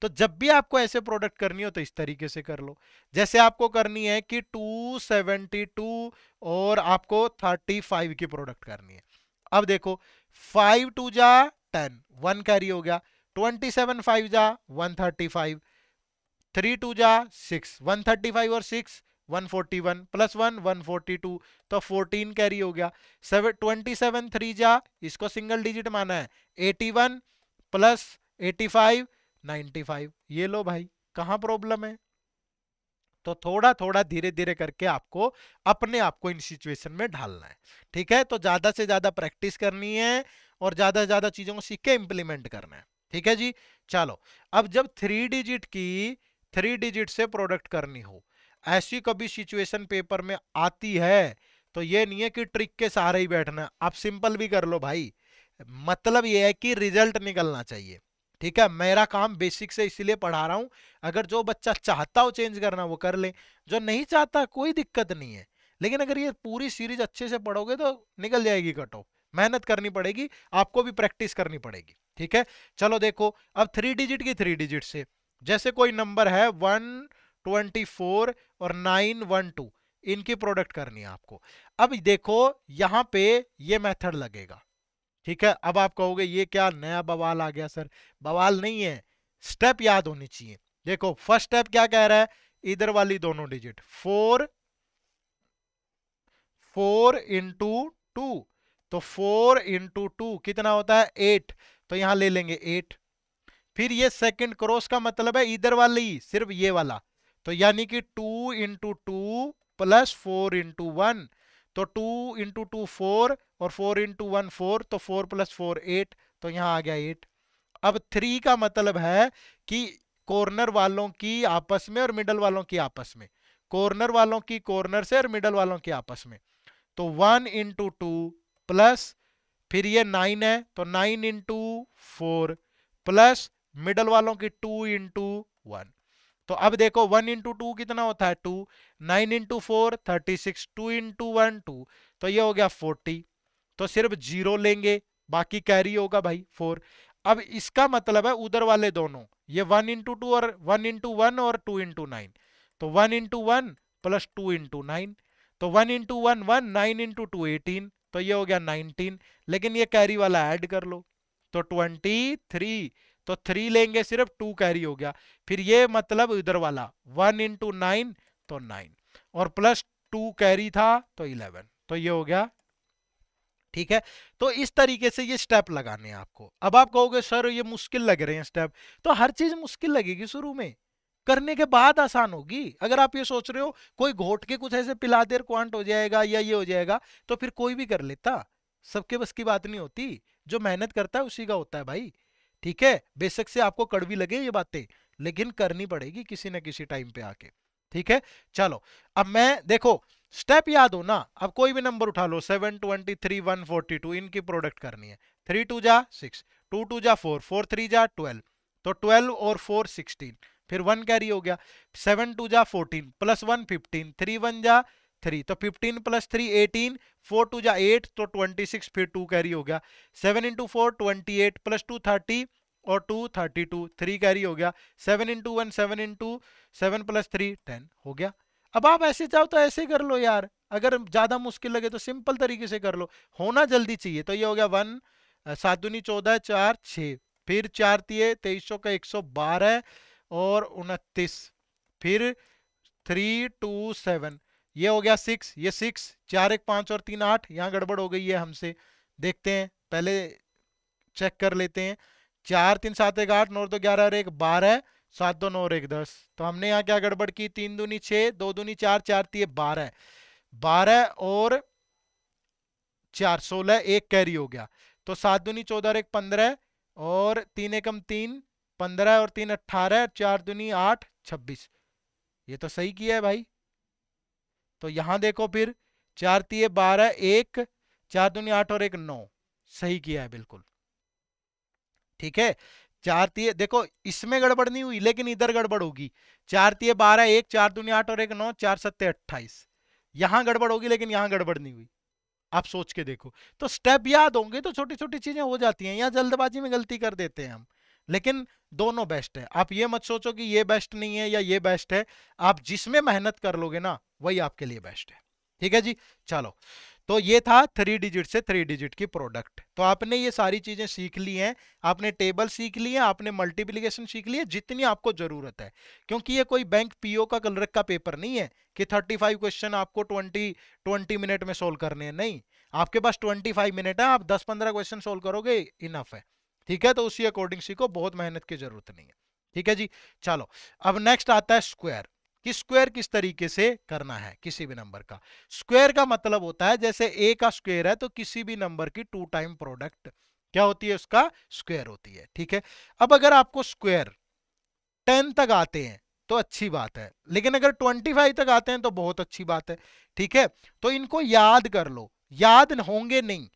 तो जब भी आपको ऐसे प्रोडक्ट करनी हो तो इस तरीके से कर लो। जैसे आपको करनी है कि 272 और आपको 35 की प्रोडक्ट करनी है। अब देखो 5 2 जा 10, 1 कैरी हो गया। 27 5 जा 135, 3 2 जा 6, 135 और 6 141 प्लस 1 142, तो 14 कैरी हो गया। 27 3 जा, इसको सिंगल डिजिट माना है, 81 प्लस 85 95, ये लो भाई। कहां प्रॉब्लम है? तो थोड़ा थोड़ा धीरे धीरे करके आपको अपने आप को इन सिचुएशन में ढालना है। ठीक है, तो ज्यादा से ज्यादा प्रैक्टिस करनी है और ज्यादा से ज्यादा चीजों को सीख के इंप्लीमेंट करना है। ठीक है जी। चलो, अब जब 3 डिजिट से प्रोडक्ट करनी हो, ऐसी कभी सिचुएशन पेपर में आती है, तो ये नहीं है कि ट्रिक के सहारे ही बैठना है, आप सिंपल भी कर लो भाई। मतलब ये है कि रिजल्ट निकलना चाहिए। ठीक है, मेरा काम बेसिक से इसीलिए पढ़ा रहा हूं। अगर जो बच्चा चाहता हो चेंज करना वो कर ले, जो नहीं चाहता कोई दिक्कत नहीं है। लेकिन अगर ये पूरी सीरीज अच्छे से पढ़ोगे तो निकल जाएगी कट ऑफ। मेहनत करनी पड़ेगी, आपको भी प्रैक्टिस करनी पड़ेगी। ठीक है, चलो देखो, अब 3 डिजिट की 3 डिजिट से, जैसे कोई नंबर है 124 और 912, इनकी प्रोडक्ट करनी है आपको। अब देखो यहां पे ये मेथड लगेगा। ठीक है, अब आप कहोगे ये क्या नया बवाल आ गया सर? बवाल नहीं है, स्टेप याद होनी चाहिए। देखो फर्स्ट स्टेप क्या कह रहा है, इधर वाली दोनों डिजिट 4 इंटू 2, तो 4 इंटू 2 कितना होता है 8, तो यहां ले लेंगे 8। फिर ये सेकंड क्रॉस का मतलब है इधर वाली सिर्फ ये वाला, तो यानी कि 2 इंटू 2 प्लस 4 इंटू 1, तो 2 इंटू 2 4 और 4 इंटू 1 4, तो 4 प्लस 4 8, तो यहां आ गया 8। अब 3 का मतलब है कि कॉर्नर वालों की आपस में और मिडल वालों की आपस में, कॉर्नर वालों की कॉर्नर से और मिडल वालों की आपस में, तो 1 इंटू 2 प्लस, फिर ये 9 है तो 9 इंटू 4 प्लस मिडल वालों की 2 इंटू 1। तो अब देखो 1 इंटू 2 कितना होता है 2, 9 इंटू 4 36, 2 इंटू 1 2, तो ये हो गया 40। तो सिर्फ जीरो लेंगे, बाकी कैरी होगा भाई 4। अब इसका मतलब है उधर वाले दोनों, ये 1 इंटू 2 और 1 इंटू 1 और 2 इंटू 9, तो 1 इंटू 1 प्लस 2 इंटू 9, तो 1 इंटू 1 1, 9 इंटू 2 18, तो ये हो गया 19। लेकिन ये कैरी वाला ऐड कर लो, तो 23, तो 3 लेंगे सिर्फ 2 कैरी हो गया। फिर ये मतलब इधर वाला 1 इंटू 9, तो 9 और प्लस 2 कैरी था तो 11, तो ये हो गया। ठीक है, तो इस तरीके से ये स्टेप लगाने हैं आपको। अब आप कहोगे सर ये मुश्किल लग रहे हैं स्टेप, तो हर चीज मुश्किल लगेगी शुरू में, करने के बाद आसान होगी। अगर आप ये सोच रहे हो कोई घोट के कुछ ऐसे पिला देर क्वांट हो जाएगा या ये हो जाएगा, तो फिर कोई भी कर लेता, सबके बस की बात नहीं होती। जो मेहनत करता है उसी का होता है भाई। ठीक है, बेशक से आपको कड़वी लगे ये बातें, लेकिन करनी पड़ेगी किसी न किसी टाइम पे आके। ठीक है, चलो अब मैं देखो स्टेप याद हो ना, अब कोई भी नंबर उठा लो 723 142, इनकी प्रोडक्ट करनी है। 3 2 जा 6, 2 2 जा 4, 4 3 जा 12, तो 12 और 4 16, फिर 1 कैरी हो गया। 7 2 जा 14 प्लस 1 15, 3 1 जा 3, तो 15 प्लस 3 18, 4 2 जा 8, तो 26, फिर 2 कैरी हो गया। 7 इंटू 4 28 प्लस 2 30 और 2 32, 3 कैरी हो गया। 7 इंटू 1 7 इंटू 7 प्लस 3 10 हो गया। अब आप ऐसे चाहो तो ऐसे कर लो यार, अगर ज्यादा मुश्किल लगे तो सिंपल तरीके से कर लो, होना जल्दी चाहिए। तो ये हो गया 1 7 दूनी 14 4 6, फिर 4 तिये 2300 का 112 और 29, फिर 3 2 7, ये हो गया 6, ये 6 4 1 5 और 3 8, यहाँ गड़बड़ हो गई है हमसे, देखते हैं पहले चेक कर लेते हैं। 4 3 7 1 8, 9 2 11 और 1 12, 7 2 9 और 1 10, तो हमने यहाँ क्या गड़बड़ की, 3 दूनी 6 2 दूनी 4 4 तिये 12, 12 और 4 16, 1 कैरी हो गया। तो 7 दूनी 14 और 1 15 और 3 एकम 3 15 और 3 18, 4 दूनी 8 26, ये तो सही किया है भाई। तो यहां देखो फिर 4 तिये 12, 1 4 दूनी 8 और 1 9। सही किया है बिल्कुल। ठीक है, 4 तिये देखो इसमें गड़बड़ नहीं हुई लेकिन इधर गड़बड़ होगी। 4 तिये 12, 1 4 दूनी 8 और 1 9, 4 सत्ते 28। यहां गड़बड़ होगी लेकिन यहां गड़बड़ नहीं हुई। आप सोच के देखो, तो स्टेप याद होंगे तो छोटी छोटी चीजें हो जाती हैं। यहाँ जल्दबाजी में गलती कर देते हैं हम, लेकिन दोनों बेस्ट है। आप ये मत सोचो कि ये बेस्ट नहीं है या ये बेस्ट है, आप जिसमें मेहनत कर लोगे ना वही आपके लिए बेस्ट है। ठीक है जी, चलो। तो ये था 3 डिजिट से 3 डिजिट की प्रोडक्ट। तो आपने ये सारी चीजें सीख ली हैं, आपने टेबल सीख ली है, आपने मल्टीप्लिकेशन सीख ली है जितनी आपको जरूरत है, क्योंकि ये कोई बैंक पीओ का क्लर्क का पेपर नहीं है कि 35 क्वेश्चन आपको 20 मिनट में सोल्व करने हैं। नहीं, आपके पास 25 मिनट है, आप 10-15 क्वेश्चन सोल्व करोगे, इनफ है। ठीक है, तो उसी अकॉर्डिंग सीखो, बहुत मेहनत की जरूरत नहीं है। ठीक है जी, चलो। अब नेक्स्ट आता है स्क्वायर, कि स्क्वायर किस तरीके से करना है किसी भी नंबर का। स्क्वायर का मतलब होता है जैसे ए का स्क्वायर है तो किसी भी नंबर की 2 टाइम प्रोडक्ट क्या होती है, उसका स्क्वायर होती है। ठीक है, अब अगर आपको स्क्वायर 10 तक आते हैं तो अच्छी बात है, लेकिन अगर 25 तक आते हैं तो बहुत अच्छी बात है। ठीक है, तो इनको याद कर लो, याद होंगे नहीं,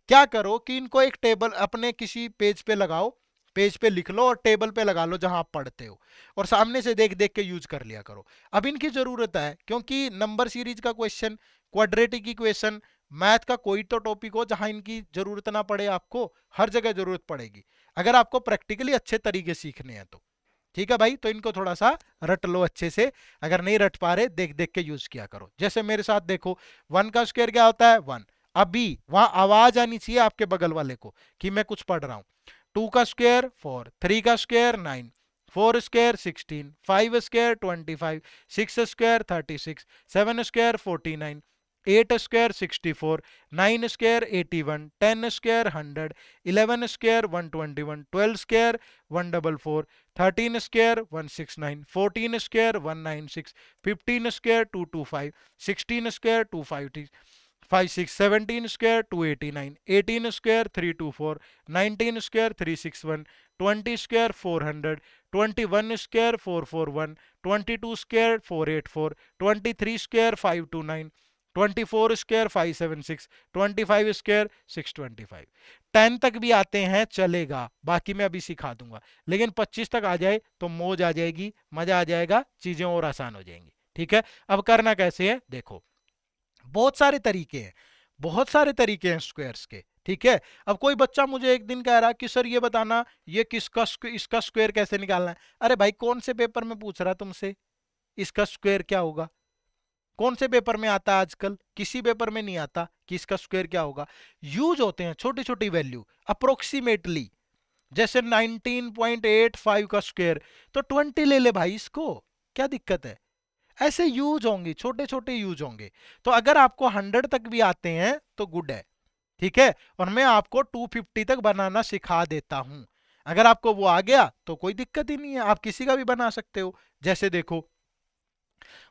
क्या करो कि इनको एक टेबल अपने किसी पेज पे लगाओ, पेज पे लिख लो और टेबल पे लगा लो जहां आप पढ़ते हो, और सामने से देख देख के यूज कर लिया करो। अब इनकी जरूरत है क्योंकि नंबर सीरीज का क्वेश्चन, क्वाड्रेटिक इक्वेशन, मैथ का कोई तो टॉपिक हो जहां इनकी जरूरत ना पड़े, आपको हर जगह जरूरत पड़ेगी अगर आपको प्रैक्टिकली अच्छे तरीके सीखने हैं तो। ठीक है भाई, तो इनको थोड़ा सा रट लो अच्छे से, अगर नहीं रट पा रहे देख देख के यूज किया करो। जैसे मेरे साथ देखो, 1 का स्क्वायर क्या होता है 1। अभी वहां आवाज आनी चाहिए आपके बगल वाले को कि मैं कुछ पढ़ रहा हूं। 2 का स्क्वायर 4, 3 का square 9, 4 square 16, 5 square 25, 6 square 36, 7 square 49, 8 square 64, 9 square 81, 10 square 100, 11 square 121, 12 square 144, 13 square 169, 14 square 196, 15 square 225, 16 square 250, 56, 17 square 289, 18 square 324, 19 square 361, 20 square 400, 21 square 441, 22 square 484, 23 square 529, 24 square 576, 25 square 625। 10 तक भी आते हैं चलेगा, बाकी मैं अभी सिखा दूंगा, लेकिन 25 तक आ जाए तो मौज आ जाएगी, मजा आ जाएगा, चीजें और आसान हो जाएंगी। ठीक है, अब करना कैसे है देखो, बहुत सारे तरीके हैं, बहुत सारे तरीके हैं स्क्वायर्स के। ठीक है, अब कोई बच्चा मुझे एक दिन कह रहा कि सर ये बताना ये इसका स्क्वायर कैसे निकालना है। अरे भाई कौन से पेपर में पूछ रहा तुमसे इसका स्क्वायर क्या होगा, कौन से पेपर में आता है आजकल, किसी पेपर में नहीं आता कि इसका स्क्वायर क्या होगा। यूज होते हैं छोटी छोटी वैल्यू अप्रोक्सीमेटली, जैसे 19.85 का स्क्वायर तो 20 ले ले भाई, इसको क्या दिक्कत है। ऐसे यूज होंगे, छोटे छोटे यूज होंगे। तो अगर आपको 100 तक भी आते हैं तो गुड है। ठीक है, और मैं आपको 250 तक बनाना सिखा देता हूं, अगर आपको वो आ गया तो कोई दिक्कत ही नहीं है, आप किसी का भी बना सकते हो। जैसे देखो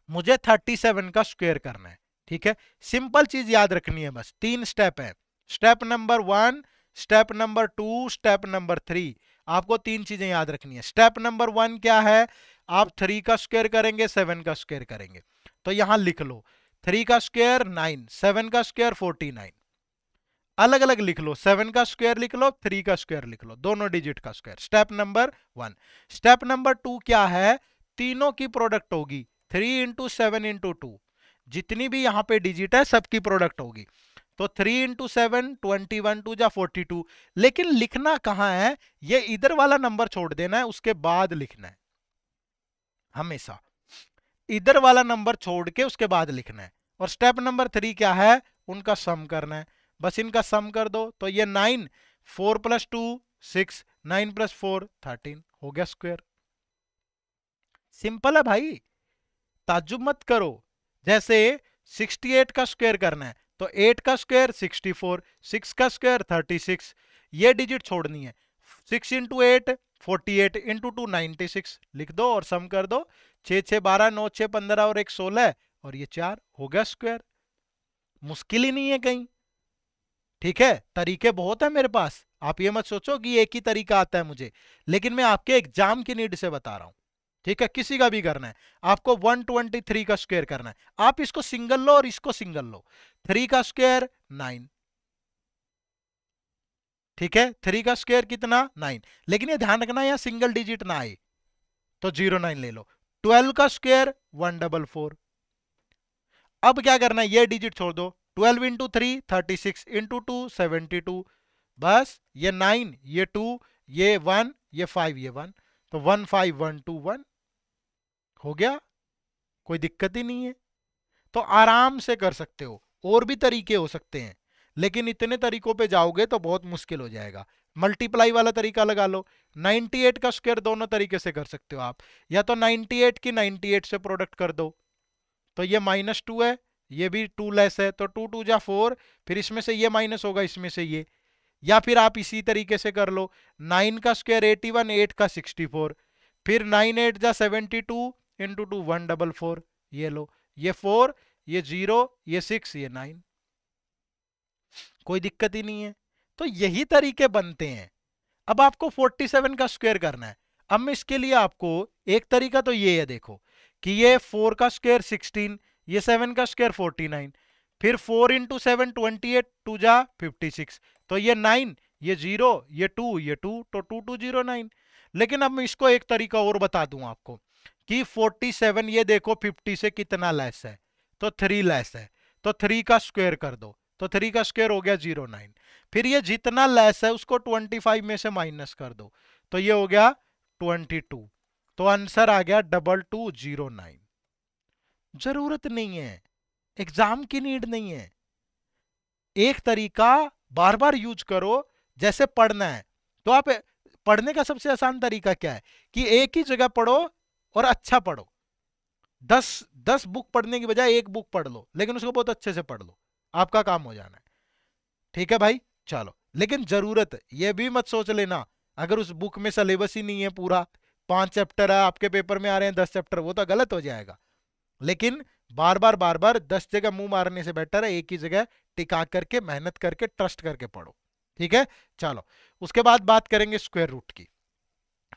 मुझे 37 का स्क्वायर करना है। ठीक है, सिंपल चीज याद रखनी है, बस 3 स्टेप है। Step number 1, step number 2, step number 3, आपको 3 चीजें याद रखनी है। स्टेप नंबर 1 क्या है, आप 3 का स्क्वायर करेंगे 7 का स्क्वायर करेंगे, तो यहां लिख लो 3 का स्क्वायर 9, 7 का स्क्वायर 49, अलग अलग लिख लो, 7 का स्क्वायर लिख लो, 3 का स्क्वायर लिख लो, दोनों डिजिट का square. Step number 1। Step number 2 क्या है, तीनों की प्रोडक्ट होगी 3 इंटू 7 इंटू 2, जितनी भी यहां पे डिजिट है सबकी प्रोडक्ट होगी। तो 3 इंटू 7 21 2 जा 42, लेकिन लिखना कहां है, ये इधर वाला नंबर छोड़ देना है, उसके बाद लिखना है, हमेशा इधर वाला नंबर छोड़ के उसके बाद लिखना है। और स्टेप नंबर 3 क्या है, उनका सम करना है, बस इनका सम कर दो, तो ये 9, 4 + 2 6, 9 + 4 13, हो गया स्क्वायर। सिंपल है भाई, ताज्जुब मत करो। जैसे 68 का स्क्वायर करना है तो 8 का स्क्वायर 64, 6 का स्क्वायर 36, ये डिजिट छोड़नी है। 6 इंटू 8 48, इंटू 2 96, लिख दो और सम कर दो, 6 6 12, 9 6 15 और 1 16, और ये 4, हो गया स्क्वायर। मुश्किल ही नहीं है कहीं। ठीक है, तरीके बहुत है मेरे पास, आप ये मत सोचो कि एक ही तरीका आता है मुझे, लेकिन मैं आपके एग्जाम की नीड से बता रहा हूं। ठीक है, किसी का भी करना है। आपको 123 का स्क्वायर करना है, आप इसको सिंगल लो और इसको सिंगल लो। 3 का स्क्वायर 9, ठीक है, 3 का स्क्वायर कितना 9, लेकिन ये ध्यान रखना यहाँ सिंगल डिजिट ना आए, तो 09 ले लो। 12 का स्क्वायर 144। अब क्या करना है, ये डिजिट छोड़ दो। 12 इंटू 3 36, इंटू 2 72, बस ये 9 ये 2 ये 1 ये 5 ये 1, तो 15121 हो गया, कोई दिक्कत ही नहीं है। तो आराम से कर सकते हो, और भी तरीके हो सकते हैं, लेकिन इतने तरीकों पे जाओगे तो बहुत मुश्किल हो जाएगा। मल्टीप्लाई वाला तरीका लगा लो। 98 का स्क्वायर दोनों तरीके से कर सकते हो आप, या तो 98 की 98 से प्रोडक्ट कर दो, तो ये -2 है, ये भी 2 लेस है, तो 2 2 जा 4, फिर इसमें से ये माइनस होगा, इसमें से ये। या फिर आप इसी तरीके से कर लो, 9 का स्क्वायर 81, 8 का 64, फिर 9 8 जा 72, इंटू 2 144, ये लो, ये 4 ये 0 ये 6 ये 9, कोई दिक्कत ही नहीं है। तो यही तरीके बनते हैं। अब आपको 47 का स्क्वायर करना है। अब मैं इसके लिए आपको एक तरीका तो ये है, देखो कि ये 4 का स्क्वायर 16, ये 7 का स्क्वायर 49, फिर 4 इंटू 7 28, 2 जा 56, तो ये 9 ये 0 ये 2 ये 2, तो 2209। लेकिन अब मैं इसको एक तरीका और बता दूं आपको कि 47 ये देखो 50 से कितना लेस है, तो 3 लेस है, तो 3 का स्क्वायर कर दो, तो 3 का स्क्वायर हो गया 09। फिर ये जितना लेस है उसको 25 में से माइनस कर दो, तो ये हो गया 22, तो आंसर आ गया 2209। जरूरत नहीं है, एग्जाम की नीड नहीं है, एक तरीका बार बार यूज करो। जैसे पढ़ना है, तो आप पढ़ने का सबसे आसान तरीका क्या है कि एक ही जगह पढ़ो और अच्छा पढ़ो। 10 बुक पढ़ने की बजाय एक बुक पढ़ लो, लेकिन उसको बहुत अच्छे से पढ़ लो, आपका काम हो जाना है। ठीक है भाई, चलो। लेकिन जरूरत ये भी मत सोच लेना, अगर उस बुक में सिलेबस ही नहीं है पूरा, 5 चैप्टर है आपके पेपर में आ रहे हैं 10 चैप्टर, वो तो गलत हो जाएगा। लेकिन बार बार 10 जगह मुंह मारने से बेटर है एक ही जगह टिका करके मेहनत करके ट्रस्ट करके पढ़ो। ठीक है, चलो। उसके बाद बात करेंगे स्क्वायर रूट की,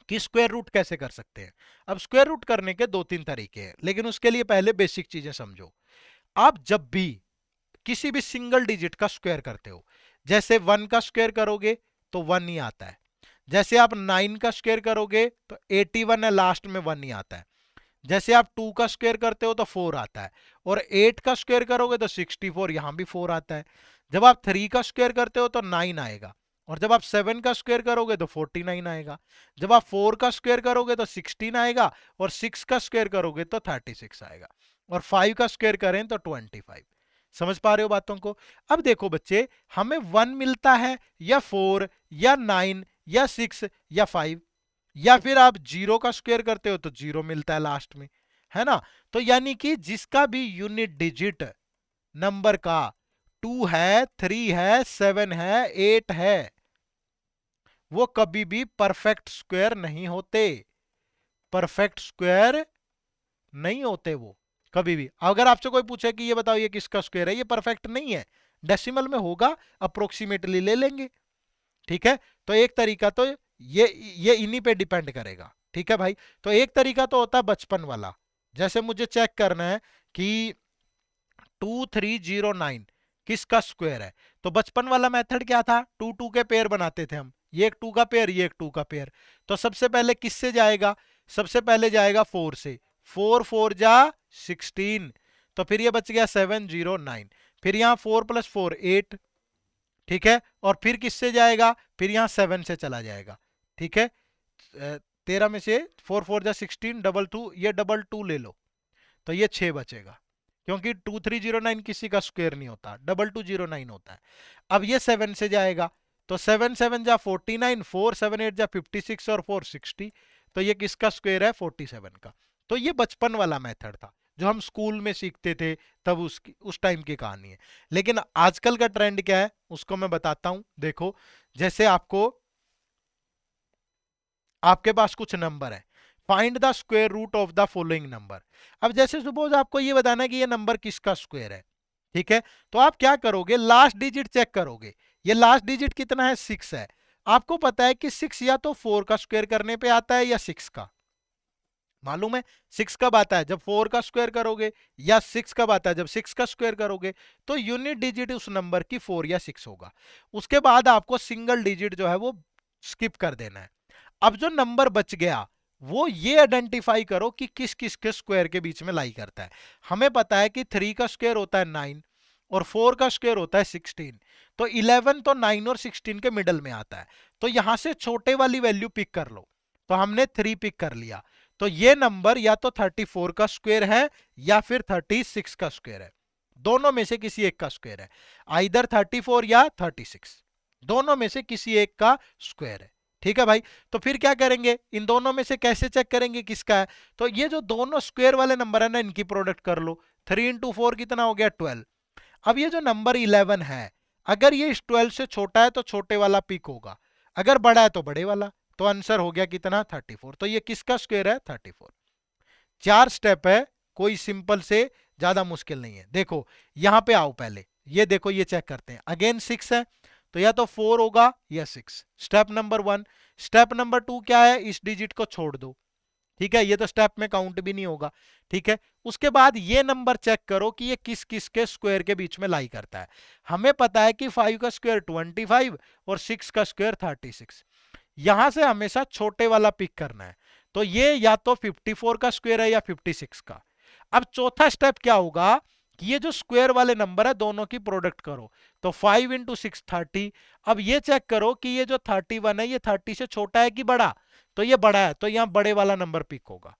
कि स्क्वायर रूट कैसे कर सकते हैं। अब स्क्वायर रूट करने के 2-3 तरीके हैं, लेकिन उसके लिए पहले बेसिक चीजें समझो। आप जब भी किसी भी सिंगल डिजिट का स्क्वायर करते हो, जैसे 1 का स्क्वायर करोगे तो 1 ही आता है, जैसे आप 9 का स्क्वायर करोगे तो 81 है, लास्ट में 1 ही आता है, जैसे आप 2 का स्क्वायर करते हो तो 4 आता है, और 8 का स्क्वायर करोगे तो 64, यहां भी 4 आता है। जब आप 3 का स्क्वायर करते हो तो 9 आएगा, और जब आप 7 का स्क्वायर करोगे तो 49 आएगा, जब आप 4 का स्क्वायर करोगे तो 16 आएगा, और 6 का स्क्वायर करोगे तो 36 आएगा, और 5 का स्क्वायर करें तो 25। समझ पा रहे हो बातों को। अब देखो बच्चे, हमें 1 मिलता है या 4 या 9 या 6 या 5, या फिर आप 0 का स्क्वायर करते हो तो 0 मिलता है लास्ट में, है ना। तो यानी कि जिसका भी यूनिट डिजिट नंबर का 2 है, 3 है, 7 है, 8 है, वो कभी भी परफेक्ट स्क्वायर नहीं होते, परफेक्ट स्क्वायर नहीं होते वो कभी भी। अगर आपसे कोई पूछे कि ये बताओ ये किसका स्क्वायर है, ये परफेक्ट नहीं है, डेसिमल में होगा, अप्रोक्सीमेटली ले लेंगे। ठीक है, तो एक तरीका तो ये इन्हीं पे डिपेंड करेगा। ठीक है भाई, तो एक तरीका तो होता है बचपन वाला, जैसे मुझे चेक करना है कि 2309 किसका स्क्वायर है, तो बचपन वाला मेथड क्या था, 2 2 के पेयर बनाते थे हम, ये एक 2 का पेयर ये एक 2 का पेयर। तो सबसे पहले किससे जाएगा, सबसे पहले जाएगा 4 से, 4 4 जा 16, तो फिर ये बच गया 709, फिर यहाँ 4 + 4 8, ठीक है, और फिर किससे जाएगा, फिर यहाँ 7 से चला जाएगा। ठीक है, 13 में से 4 4 जा 16, 2 2, ये 2 2 ले लो, तो ये 6 बचेगा, क्योंकि 2309 किसी का स्क्वायर नहीं होता, 2209 होता है। अब ये 7 से जाएगा, तो 7 7 जा 49, 4 7 8 जा 56, और 4 60, तो ये किसका स्क्वायर है, 47 का। तो ये बचपन वाला मेथड था जो हम स्कूल में सीखते थे, तब उस टाइम की कहानी है। लेकिन आजकल का ट्रेंड क्या है उसको मैं बताता हूं। देखो, जैसे आपके पास कुछ नंबर है, find the square root of the following number. अब जैसे सपोज आपको ये बताना है कि ये नंबर किसका स्क्वायर है, ठीक है, तो आप क्या करोगे, लास्ट डिजिट चेक करोगे। ये लास्ट डिजिट कितना है, 6 है। आपको पता है कि 6 या तो 4 का स्क्वायर करने पे आता है या 6 का, मालूम है 6 कब आता है? जब 4 का स्क्वायर करोगे, या 6 कब आता है? जब 6 का स्क्वायर करोगे। तो यूनिट डिजिट उस नंबर की 4 या 6 होगा। उसके बाद आपको सिंगल डिजिट जो है वो स्किप कर देना है। अब जो नंबर बच गया वो ये आइडेंटिफाई करो कि किस किस के स्क्वायर के बीच में लाई करता है। हमें पता है कि 3 का स्क्वायर होता है 9 और 4 का स्क्वायर होता है 16। तो 11 तो 9 और 16 के मिडल में आता है। तो यहां से छोटे वाली वैल्यू पिक कर लो। तो हमने 3 पिक कर लिया। तो ये नंबर या तो 34 का स्क्वायर है या फिर 36 का स्क्वायर है। दोनों में से किसी एक का स्क्वायर है। आइदर 34 या 36, दोनों में से किसी एक का स्क्वायर है। ठीक है भाई। तो फिर क्या करेंगे, इन दोनों में से कैसे चेक करेंगे किसका है? तो ये जो दोनों स्क्वायर वाले नंबर है ना, इनकी प्रोडक्ट कर लो। 3 इंटू 4 कितना हो गया? 12। अब ये जो नंबर 11 है, अगर ये इस 12 से छोटा है तो छोटे वाला पिक होगा, अगर बड़ा है तो बड़े वाला। तो आंसर हो गया कितना? 34। तो ये किसका स्क्वायर है? 34। 4 स्टेप है, कोई सिंपल से ज्यादा मुश्किल नहीं है। देखो यहां पे आओ, पहले ये देखो, ये चेक करते हैं। अगेन 6 है तो या तो 4 होगा या 6। Step number 1। स्टेप नंबर 2 क्या है? इस डिजिट को छोड़ दो। ठीक है, ये तो स्टेप में काउंट भी नहीं होगा। ठीक है, उसके बाद ये नंबर चेक करो कि ये किस किस के स्क्वायर के बीच में लाई करता है। हमें पता है कि 5 का स्क्वायर 25 और 6 का स्क्वायर 36। यहां से हमेशा छोटे वाला पिक करना है। तो ये या तो 54 का स्क्वायर है या 56 का। अब चौथा स्टेप क्या होगा कि ये जो स्क्वायर वाले नंबर है दोनों की प्रोडक्ट करो। तो 5 इंटू 6 30। अब ये चेक करो कि ये जो 31 है ये 30 से छोटा है कि बड़ा? तो ये बड़ा है, तो यहां बड़े वाला नंबर पिक होगा।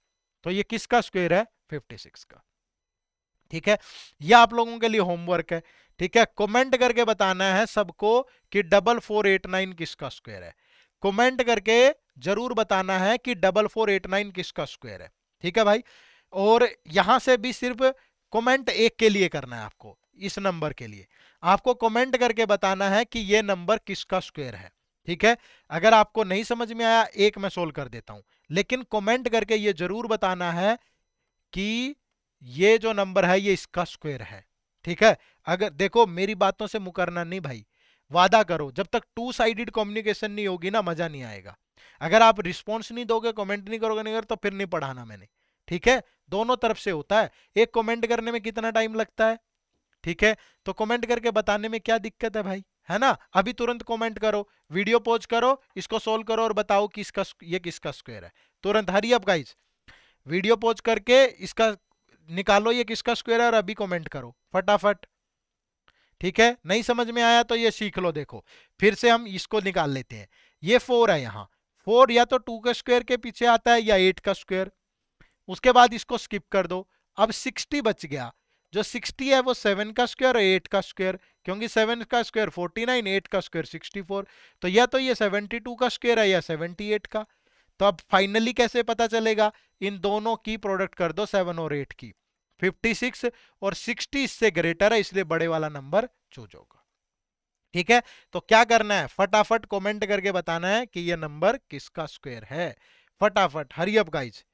तो ये किसका स्क्वायर है? 56 का। ठीक है, ये आप लोगों के लिए होमवर्क है। ठीक है, कमेंट करके बताना है सबको कि 4489 किसका स्क्वायर है। कमेंट करके जरूर बताना है कि 4489 किसका स्क्वायर है। ठीक है भाई। और यहां से भी सिर्फ कमेंट एक के लिए करना है आपको, इस नंबर के लिए आपको कमेंट करके बताना है कि ये नंबर किसका स्क्वायर है। ठीक है, अगर आपको नहीं समझ में आया, एक मैं सोल्व कर देता हूं, लेकिन कमेंट करके ये जरूर बताना है कि ये जो नंबर है ये इसका स्क्वायर है। ठीक है, अगर देखो मेरी बातों से मुकरना नहीं भाई, वादा करो, जब तक 2 साइडेड कम्युनिकेशन नहीं होगी ना, मजा नहीं आएगा। अगर आप रिस्पॉन्स नहीं दोगे, कमेंट नहीं करोगे, नहीं तो फिर नहीं पढ़ाना मैंने। ठीक है, दोनों तरफ से होता है। एक कमेंट करने में कितना टाइम लगता है? ठीक है, तो कमेंट करके बताने में क्या दिक्कत है भाई, है ना? अभी तुरंत कमेंट करो, वीडियो पॉज करो, इसको सोल्व करो और बताओ कि इसका ये किसका स्क्वायर है। तुरंत hurry up guys, video pause करके इसका निकालो ये किसका स्क्वायर है और अभी कमेंट करो फटाफट। ठीक है, नहीं समझ में आया तो ये सीख लो। देखो फिर से हम इसको निकाल लेते हैं। ये 4 है, यहाँ 4 या तो 2 का स्क्वायर के पीछे आता है या 8 का स्क्वायर। उसके बाद इसको स्किप कर दो। अब 60 बच गया। जो 60 है वो 7 का स्क्वायर और 8 का स्क्वायर, क्योंकि 7 का स्क्वायर 49, 8 का स्क्वायर 64। तो या तो ये 72 का स्क्वायर है या 78 का। तो अब फाइनली कैसे पता चलेगा? इन दोनों की प्रोडक्ट कर दो, 7 और 8 की। 56 और 60 इससे ग्रेटर है, इसलिए बड़े वाला नंबर चूज होगा। ठीक है, तो क्या करना है? फटाफट कमेंट करके बताना है कि ये नंबर किसका स्क्वायर है। फटाफट हरी अप गाइज,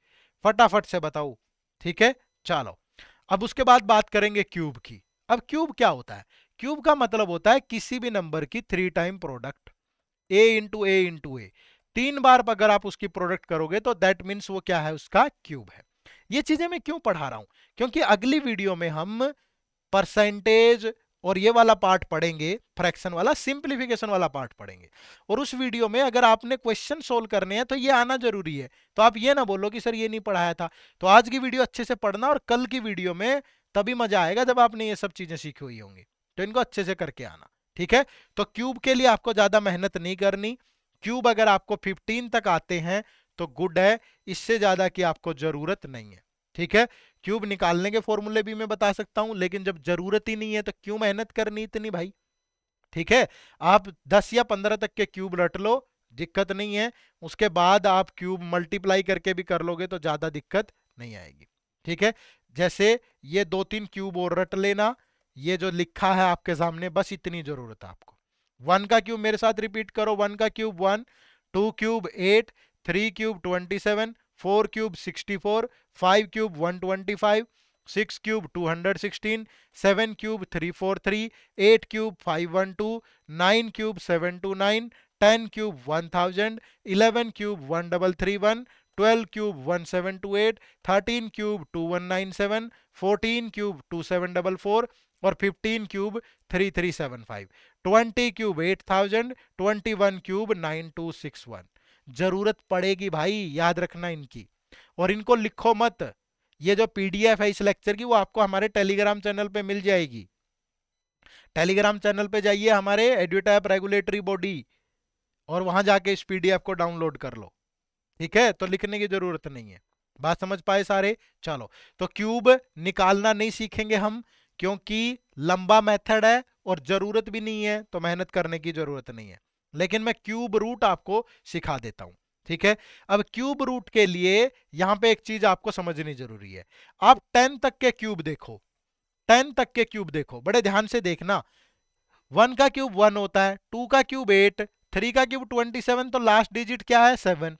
फटाफट से बताओ। ठीक है, चलो अब उसके बाद बात करेंगे क्यूब की। अब क्यूब क्या होता है? क्यूब का मतलब होता है किसी भी नंबर की 3 टाइम प्रोडक्ट, ए इंटू ए इंटू ए। 3 बार अगर आप उसकी प्रोडक्ट करोगे तो दैट मीन्स वो क्या है? उसका क्यूब है। ये चीजें मैं क्यों पढ़ा रहा हूं? क्योंकि अगली वीडियो में हम परसेंटेज और ये वाला पार्ट पढ़ेंगे, फ्रैक्शन वाला, सिंप्लीफिकेशन वाला पार्ट पढ़ेंगे। और उस वीडियो में अगर आपने क्वेश्चन सोल्व करने हैं तो ये आना जरूरी है। तो आप ये ना बोलो कि सर ये नहीं पढ़ाया था। तो आज की वीडियो अच्छे से पढ़ना और कल की वीडियो में तभी मजा आएगा जब आपने ये सब चीजें सीखी हुई होंगी। तो इनको अच्छे से करके आना। ठीक है, तो क्यूब के लिए आपको ज्यादा मेहनत नहीं करनी। क्यूब अगर आपको 15 तक आते हैं तो गुड है, इससे ज्यादा की आपको जरूरत नहीं है। ठीक है, क्यूब निकालने के फॉर्मूले भी मैं बता सकता हूं, लेकिन जब जरूरत ही नहीं है तो क्यों मेहनत करनी इतनी भाई। ठीक है, आप 10 या 15 तक के क्यूब रट लो, दिक्कत नहीं है। उसके बाद आप क्यूब मल्टीप्लाई करके भी कर लोगे तो ज्यादा दिक्कत नहीं आएगी। ठीक है, जैसे ये 2-3 क्यूब और रट लेना, ये जो लिखा है आपके सामने, बस इतनी जरूरत है आपको। 1 का क्यूब मेरे साथ रिपीट करो। 1 का cube 1, 2 cube 8, 3 cube 27, 4 cube 64, 5 cube 125, 6 cube 216, 7 cube 343, 8 cube 512, 9 cube 729, 10 cube 1000, 11 cube 1331, 12 cube 1728, 13 cube 2197, 14 cube 2744 और 15 क्यूब 3375, 20 क्यूब 8000, 21 क्यूब 9261। जरूरत पड़ेगी भाई, याद रखना इनकी, और इनको लिखो मत। ये जो पीडीएफ है इस लेक्चर की वो आपको हमारे टेलीग्राम चैनल पे मिल जाएगी। टेलीग्राम चैनल पे जाइए हमारे एडुटैप रेगुलेटरी बॉडी, और वहां जाके इस पीडीएफ को डाउनलोड कर लो। ठीक है, तो लिखने की जरूरत नहीं है। बात समझ पाए सारे? चलो, तो क्यूब निकालना नहीं सीखेंगे हम, क्योंकि लंबा मेथड है और जरूरत भी नहीं है, तो मेहनत करने की जरूरत नहीं है। लेकिन मैं क्यूब रूट आपको सिखा देता हूं। ठीक है, अब क्यूब रूट के लिए यहां पे एक चीज आपको समझनी जरूरी है। आप 10 तक के क्यूब देखो, 10 तक के क्यूब देखो, बड़े ध्यान से देखना। 1 का क्यूब 1 होता है, 2 का क्यूब 8, 3 का क्यूब 27, तो लास्ट डिजिट क्या है 7,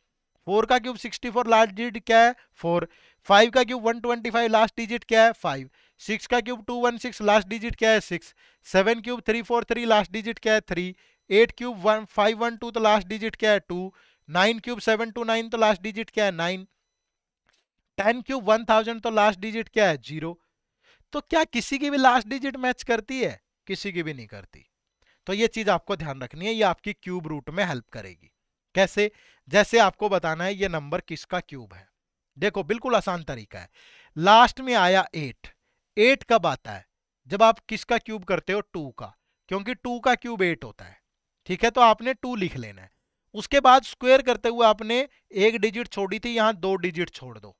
4 का क्यूब 64, लास्ट डिजिट क्या है 4, 5 का क्यूब 125, लास्ट डिजिट क्या है 5, 6 का क्यूब 216, लास्ट डिजिट क्या है 6, 7 क्यूब 343, लास्ट डिजिट क्या है 3, 8 क्यूब 512, तो लास्ट डिजिट क्या है 2, 9 क्यूब 729, तो लास्ट डिजिट क्या है 9, 10 क्यूब 1000, तो लास्ट डिजिट क्या है 0। तो क्या किसी की भी लास्ट डिजिट मैच करती है? किसी की भी नहीं करती। तो ये चीज आपको ध्यान रखनी है, ये आपकी क्यूब रूट में हेल्प करेगी। कैसे? जैसे आपको बताना है ये नंबर किसका क्यूब है। देखो बिल्कुल आसान तरीका है। लास्ट में आया 8, 8 कब आता है? जब आप किसका क्यूब करते हो? 2 का, क्योंकि 2 का क्यूब 8 होता है। ठीक है, तो आपने 2 लिख लेना है। उसके बाद स्क्वायर करते हुए आपने एक डिजिट छोड़ी थी, यहां 2 डिजिट छोड़ दो,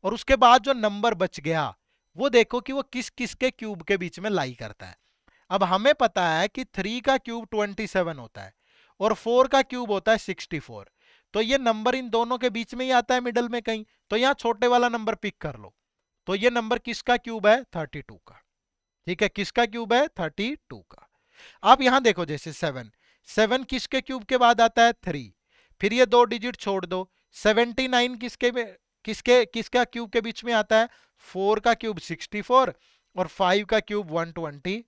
और उसके बाद जो नंबर बच गया वो देखो कि वो किस किस के क्यूब के बीच में लाई करता है। अब हमें पता है कि 3 का क्यूब 27 होता है और 4 का क्यूब होता है 64, तो ये नंबर इन दोनों के बीच में ही आता है, मिडल में कहीं, तो यहां छोटे वाला नंबर पिक कर लो। तो ये नंबर किसका क्यूब है? 32 का। ठीक है, किसका क्यूब है? 32 का। आप यहां देखो, जैसे 7, 7 किसके क्यूब के बाद आता है? 3, फिर ये 2 डिजिट छोड़ दो, 79 किसका क्यूब के बीच में आता है? 4 का क्यूब 64 और 5 का क्यूब 125।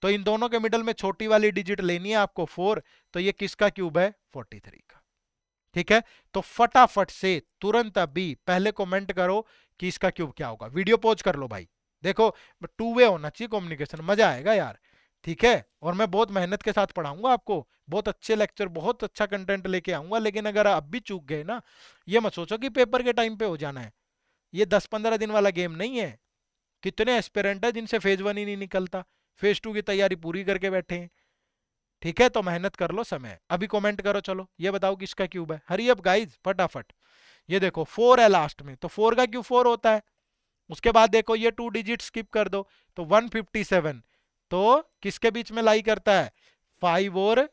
तो इन दोनों के मिडल में छोटी वाली डिजिट लेनी है आपको 4, तो ये किसका क्यूब है? 43 का। ठीक है, तो फटाफट से तुरंत अभी पहले कमेंट करो कि इसका क्यूब क्या होगा। वीडियो पॉज कर लो भाई, देखो 2 वे होना चाहिए कम्युनिकेशन, मजा आएगा यार। ठीक है, और मैं बहुत मेहनत के साथ पढ़ाऊंगा आपको, बहुत अच्छे लेक्चर, बहुत अच्छा कंटेंट लेके आऊंगा। लेकिन अगर अब भी चूक गए ना, ये मत सोचो कि पेपर के टाइम पे हो जाना है। ये 10-15 दिन वाला गेम नहीं है। कितने एस्पिरेंट है जिनसे फेज 1 ही नहीं निकलता, फेज 2 की तैयारी पूरी करके बैठे हैं। ठीक है, तो मेहनत कर लो, समय अभी कमेंट करो। चलो ये बताओ किसका क्यूब है, हरी अप गाइज फटाफट। ये देखो 4 है लास्ट में, तो 4 का क्यूब 4 होता है। उसके बाद देखो ये 2 डिजिट स्किप कर दो, तो 157, तो किसके बीच में लाई करता है? 5 और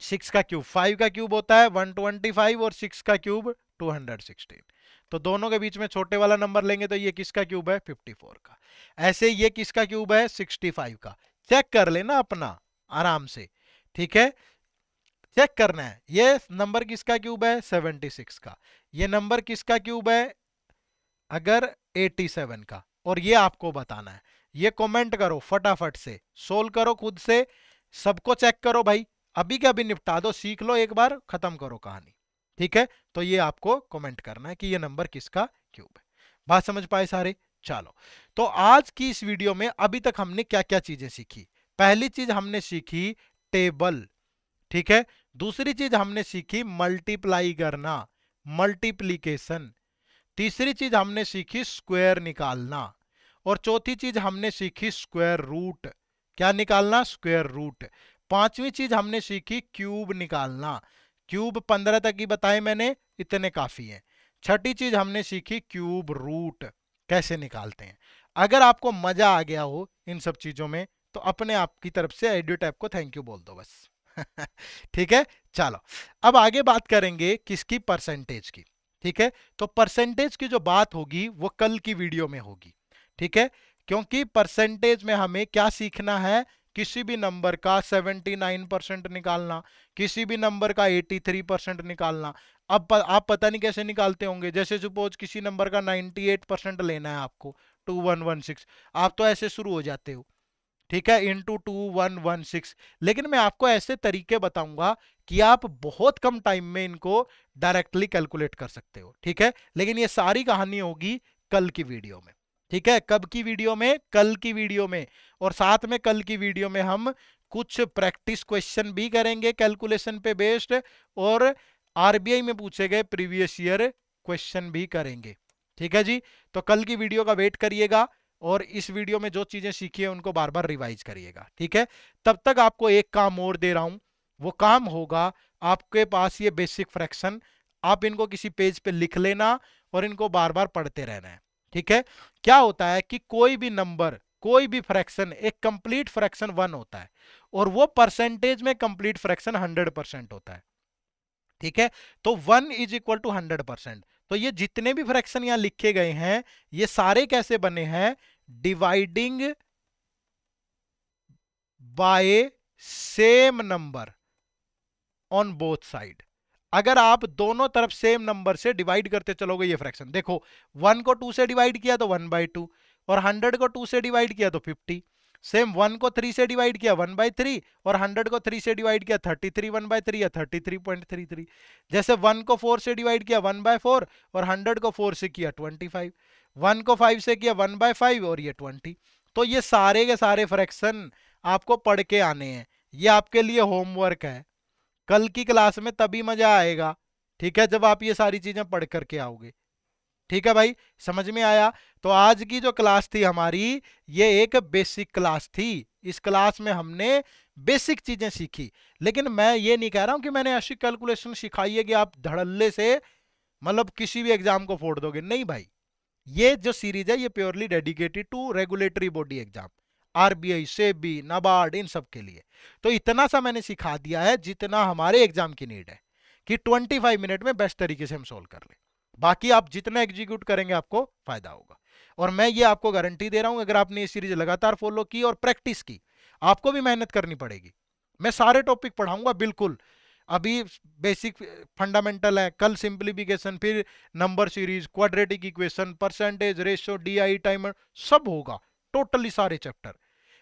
6 का क्यूब। 5 का क्यूब होता है 125 और 6 का क्यूब 216, तो दोनों के बीच में छोटे वाला नंबर लेंगे, तो ये किसका क्यूब है? 54 का। ऐसे ये किसका क्यूब है? 65 का। चेक कर लेना अपना आराम से। ठीक है, चेक करना है ये नंबर किसका क्यूब है? 76 का। ये नंबर किसका क्यूब है? अगर 87 का, और ये आपको बताना है। ये कमेंट करो फटाफट से, सोल्व करो खुद से, सबको चेक करो भाई, अभी के अभी निपटा दो, सीख लो एक बार, खत्म करो कहानी। ठीक है, तो ये आपको कमेंट करना है कि ये नंबर किसका क्यूब है। बात समझ पाए सारे? चलो, तो आज की इस वीडियो में अभी तक हमने क्या क्या चीजें सीखी। पहली चीज हमने सीखी टेबल। ठीक है, दूसरी चीज हमने सीखी मल्टीप्लाई करना, मल्टीप्लीकेशन। तीसरी चीज हमने सीखी स्क्वायर निकालना, और चौथी चीज हमने सीखी स्क्वायर रूट। क्या निकालना? Square root. पांचवी चीज हमने सीखी क्यूब निकालना। क्यूब 15 तक ही बताए मैंने, इतने काफी हैं। छठी चीज हमने सीखी क्यूब रूट, कैसे निकालते हैं। अगर आपको मजा आ गया हो इन सब चीजों में, तो अपने आप की तरफ से एडुटैप को थैंक यू बोल दो बस। ठीक है, चलो अब आगे बात करेंगे किसकी? परसेंटेज की। ठीक है, तो परसेंटेज की जो बात होगी वो कल की वीडियो में होगी। ठीक है, क्योंकि परसेंटेज में हमें क्या सीखना है? किसी भी नंबर का 79% निकालना, किसी भी नंबर का 83% निकालना। अब आप पता नहीं कैसे निकालते होंगे, जैसे सपोज किसी नंबर का 98% लेना है आपको, 2116, आप तो ऐसे शुरू हो जाते हो। ठीक है, इंटू 2116। लेकिन मैं आपको ऐसे तरीके बताऊंगा कि आप बहुत कम टाइम में इनको डायरेक्टली कैलकुलेट कर सकते हो। ठीक है, लेकिन ये सारी कहानी होगी कल की वीडियो में। ठीक है, कब की वीडियो में? कल की वीडियो में। और साथ में कल की वीडियो में हम कुछ प्रैक्टिस क्वेश्चन भी करेंगे कैलकुलेशन पे बेस्ड, और आरबीआई में पूछे गए प्रीवियस ईयर क्वेश्चन भी करेंगे। ठीक है जी, तो कल की वीडियो का वेट करिएगा, और इस वीडियो में जो चीजें सीखी है उनको बार बार रिवाइज करिएगा। ठीक है, तब तक आपको एक काम और दे रहा हूं, वो काम होगा आपके पास ये बेसिक फ्रैक्शन, आप इनको किसी पेज पे लिख लेना और इनको बार बार पढ़ते रहना है। ठीक है, क्या होता है कि कोई भी नंबर, कोई भी फ्रैक्शन, एक कंप्लीट फ्रैक्शन 1 होता है, और वो परसेंटेज में कंप्लीट फ्रैक्शन 100% होता है। ठीक है, तो 1 इज इक्वल टू 100%। तो ये जितने भी फ्रैक्शन यहां लिखे गए हैं, ये सारे कैसे बने हैं? Dividing by same number on both side. अगर आप दोनों तरफ सेम नंबर से डिवाइड करते चलोगे ये फ्रैक्शन, देखो 1 को 2 से डिवाइड किया तो 1/2, और 100 को 2 से डिवाइड किया तो 50। सेम 1 को 3 से डिवाइड किया 1/3, और 100 को 3 से डिवाइड किया 33 1/3 या 33.33। जैसे 1 को 4 से डिवाइड किया 1/4, और 100 को 4 से किया 25, 1 को 5 से किया 1/5, और ये 20। तो ये सारे के सारे फ्रैक्शन आपको पढ़ के आने हैं, ये आपके लिए होमवर्क है। कल की क्लास में तभी मजा आएगा, ठीक है, जब आप ये सारी चीजें पढ़ करके आओगे। ठीक है भाई, समझ में आया? तो आज की जो क्लास थी हमारी, ये एक बेसिक क्लास थी। इस क्लास में हमने बेसिक चीजें सीखी, लेकिन मैं ये नहीं कह रहा हूं कि मैंने ऐसी कैलकुलेशन सिखाई है कि आप धड़ल्ले से मतलब किसी भी एग्जाम को फोड़ दोगे। नहीं भाई, ये जो सीरीज है ये purely dedicated to regulatory body exam, RBI, SEBI, NABARD, इन सब के लिए। तो इतना सा मैंने सिखा दिया है जितना हमारे एग्जाम की नीड है, कि 25 मिनट में बेस्ट तरीके से हम सोल्व कर लें। बाकी आप जितना एग्जीक्यूट करेंगे आपको फायदा होगा, और मैं ये आपको गारंटी दे रहा हूं, अगर आपने ये सीरीज लगातार फॉलो की और प्रैक्टिस की, आपको भी मेहनत करनी पड़ेगी। मैं सारे टॉपिक पढ़ाऊंगा बिल्कुल। अभी बेसिक फंडामेंटल है, कल सिंप्लीफिकेशन, फिर number series, quadratic equation, percentage, ratio, DI, timer, सब होगा, टोटली सारे चैप्टर।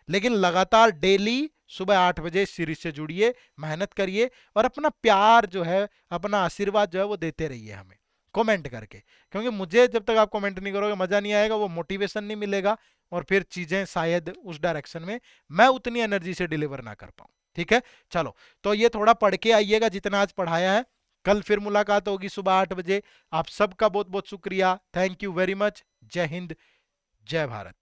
लेकिन लगातार डेली सुबह 8 बजे इस सीरीज से जुड़िए, मेहनत करिए, और अपना प्यार जो है, अपना आशीर्वाद जो है वो देते रहिए हमें कमेंट करके। क्योंकि मुझे जब तक आप कमेंट नहीं करोगे मजा नहीं आएगा, वो मोटिवेशन नहीं मिलेगा, और फिर चीजें शायद उस डायरेक्शन में मैं उतनी एनर्जी से डिलीवर ना कर पाऊं। ठीक है, चलो, तो ये थोड़ा पढ़ के आइएगा जितना आज पढ़ाया है। कल फिर मुलाकात होगी सुबह 8 बजे। आप सबका बहुत बहुत शुक्रिया, थैंक यू वेरी मच। जय हिंद, जय भारत।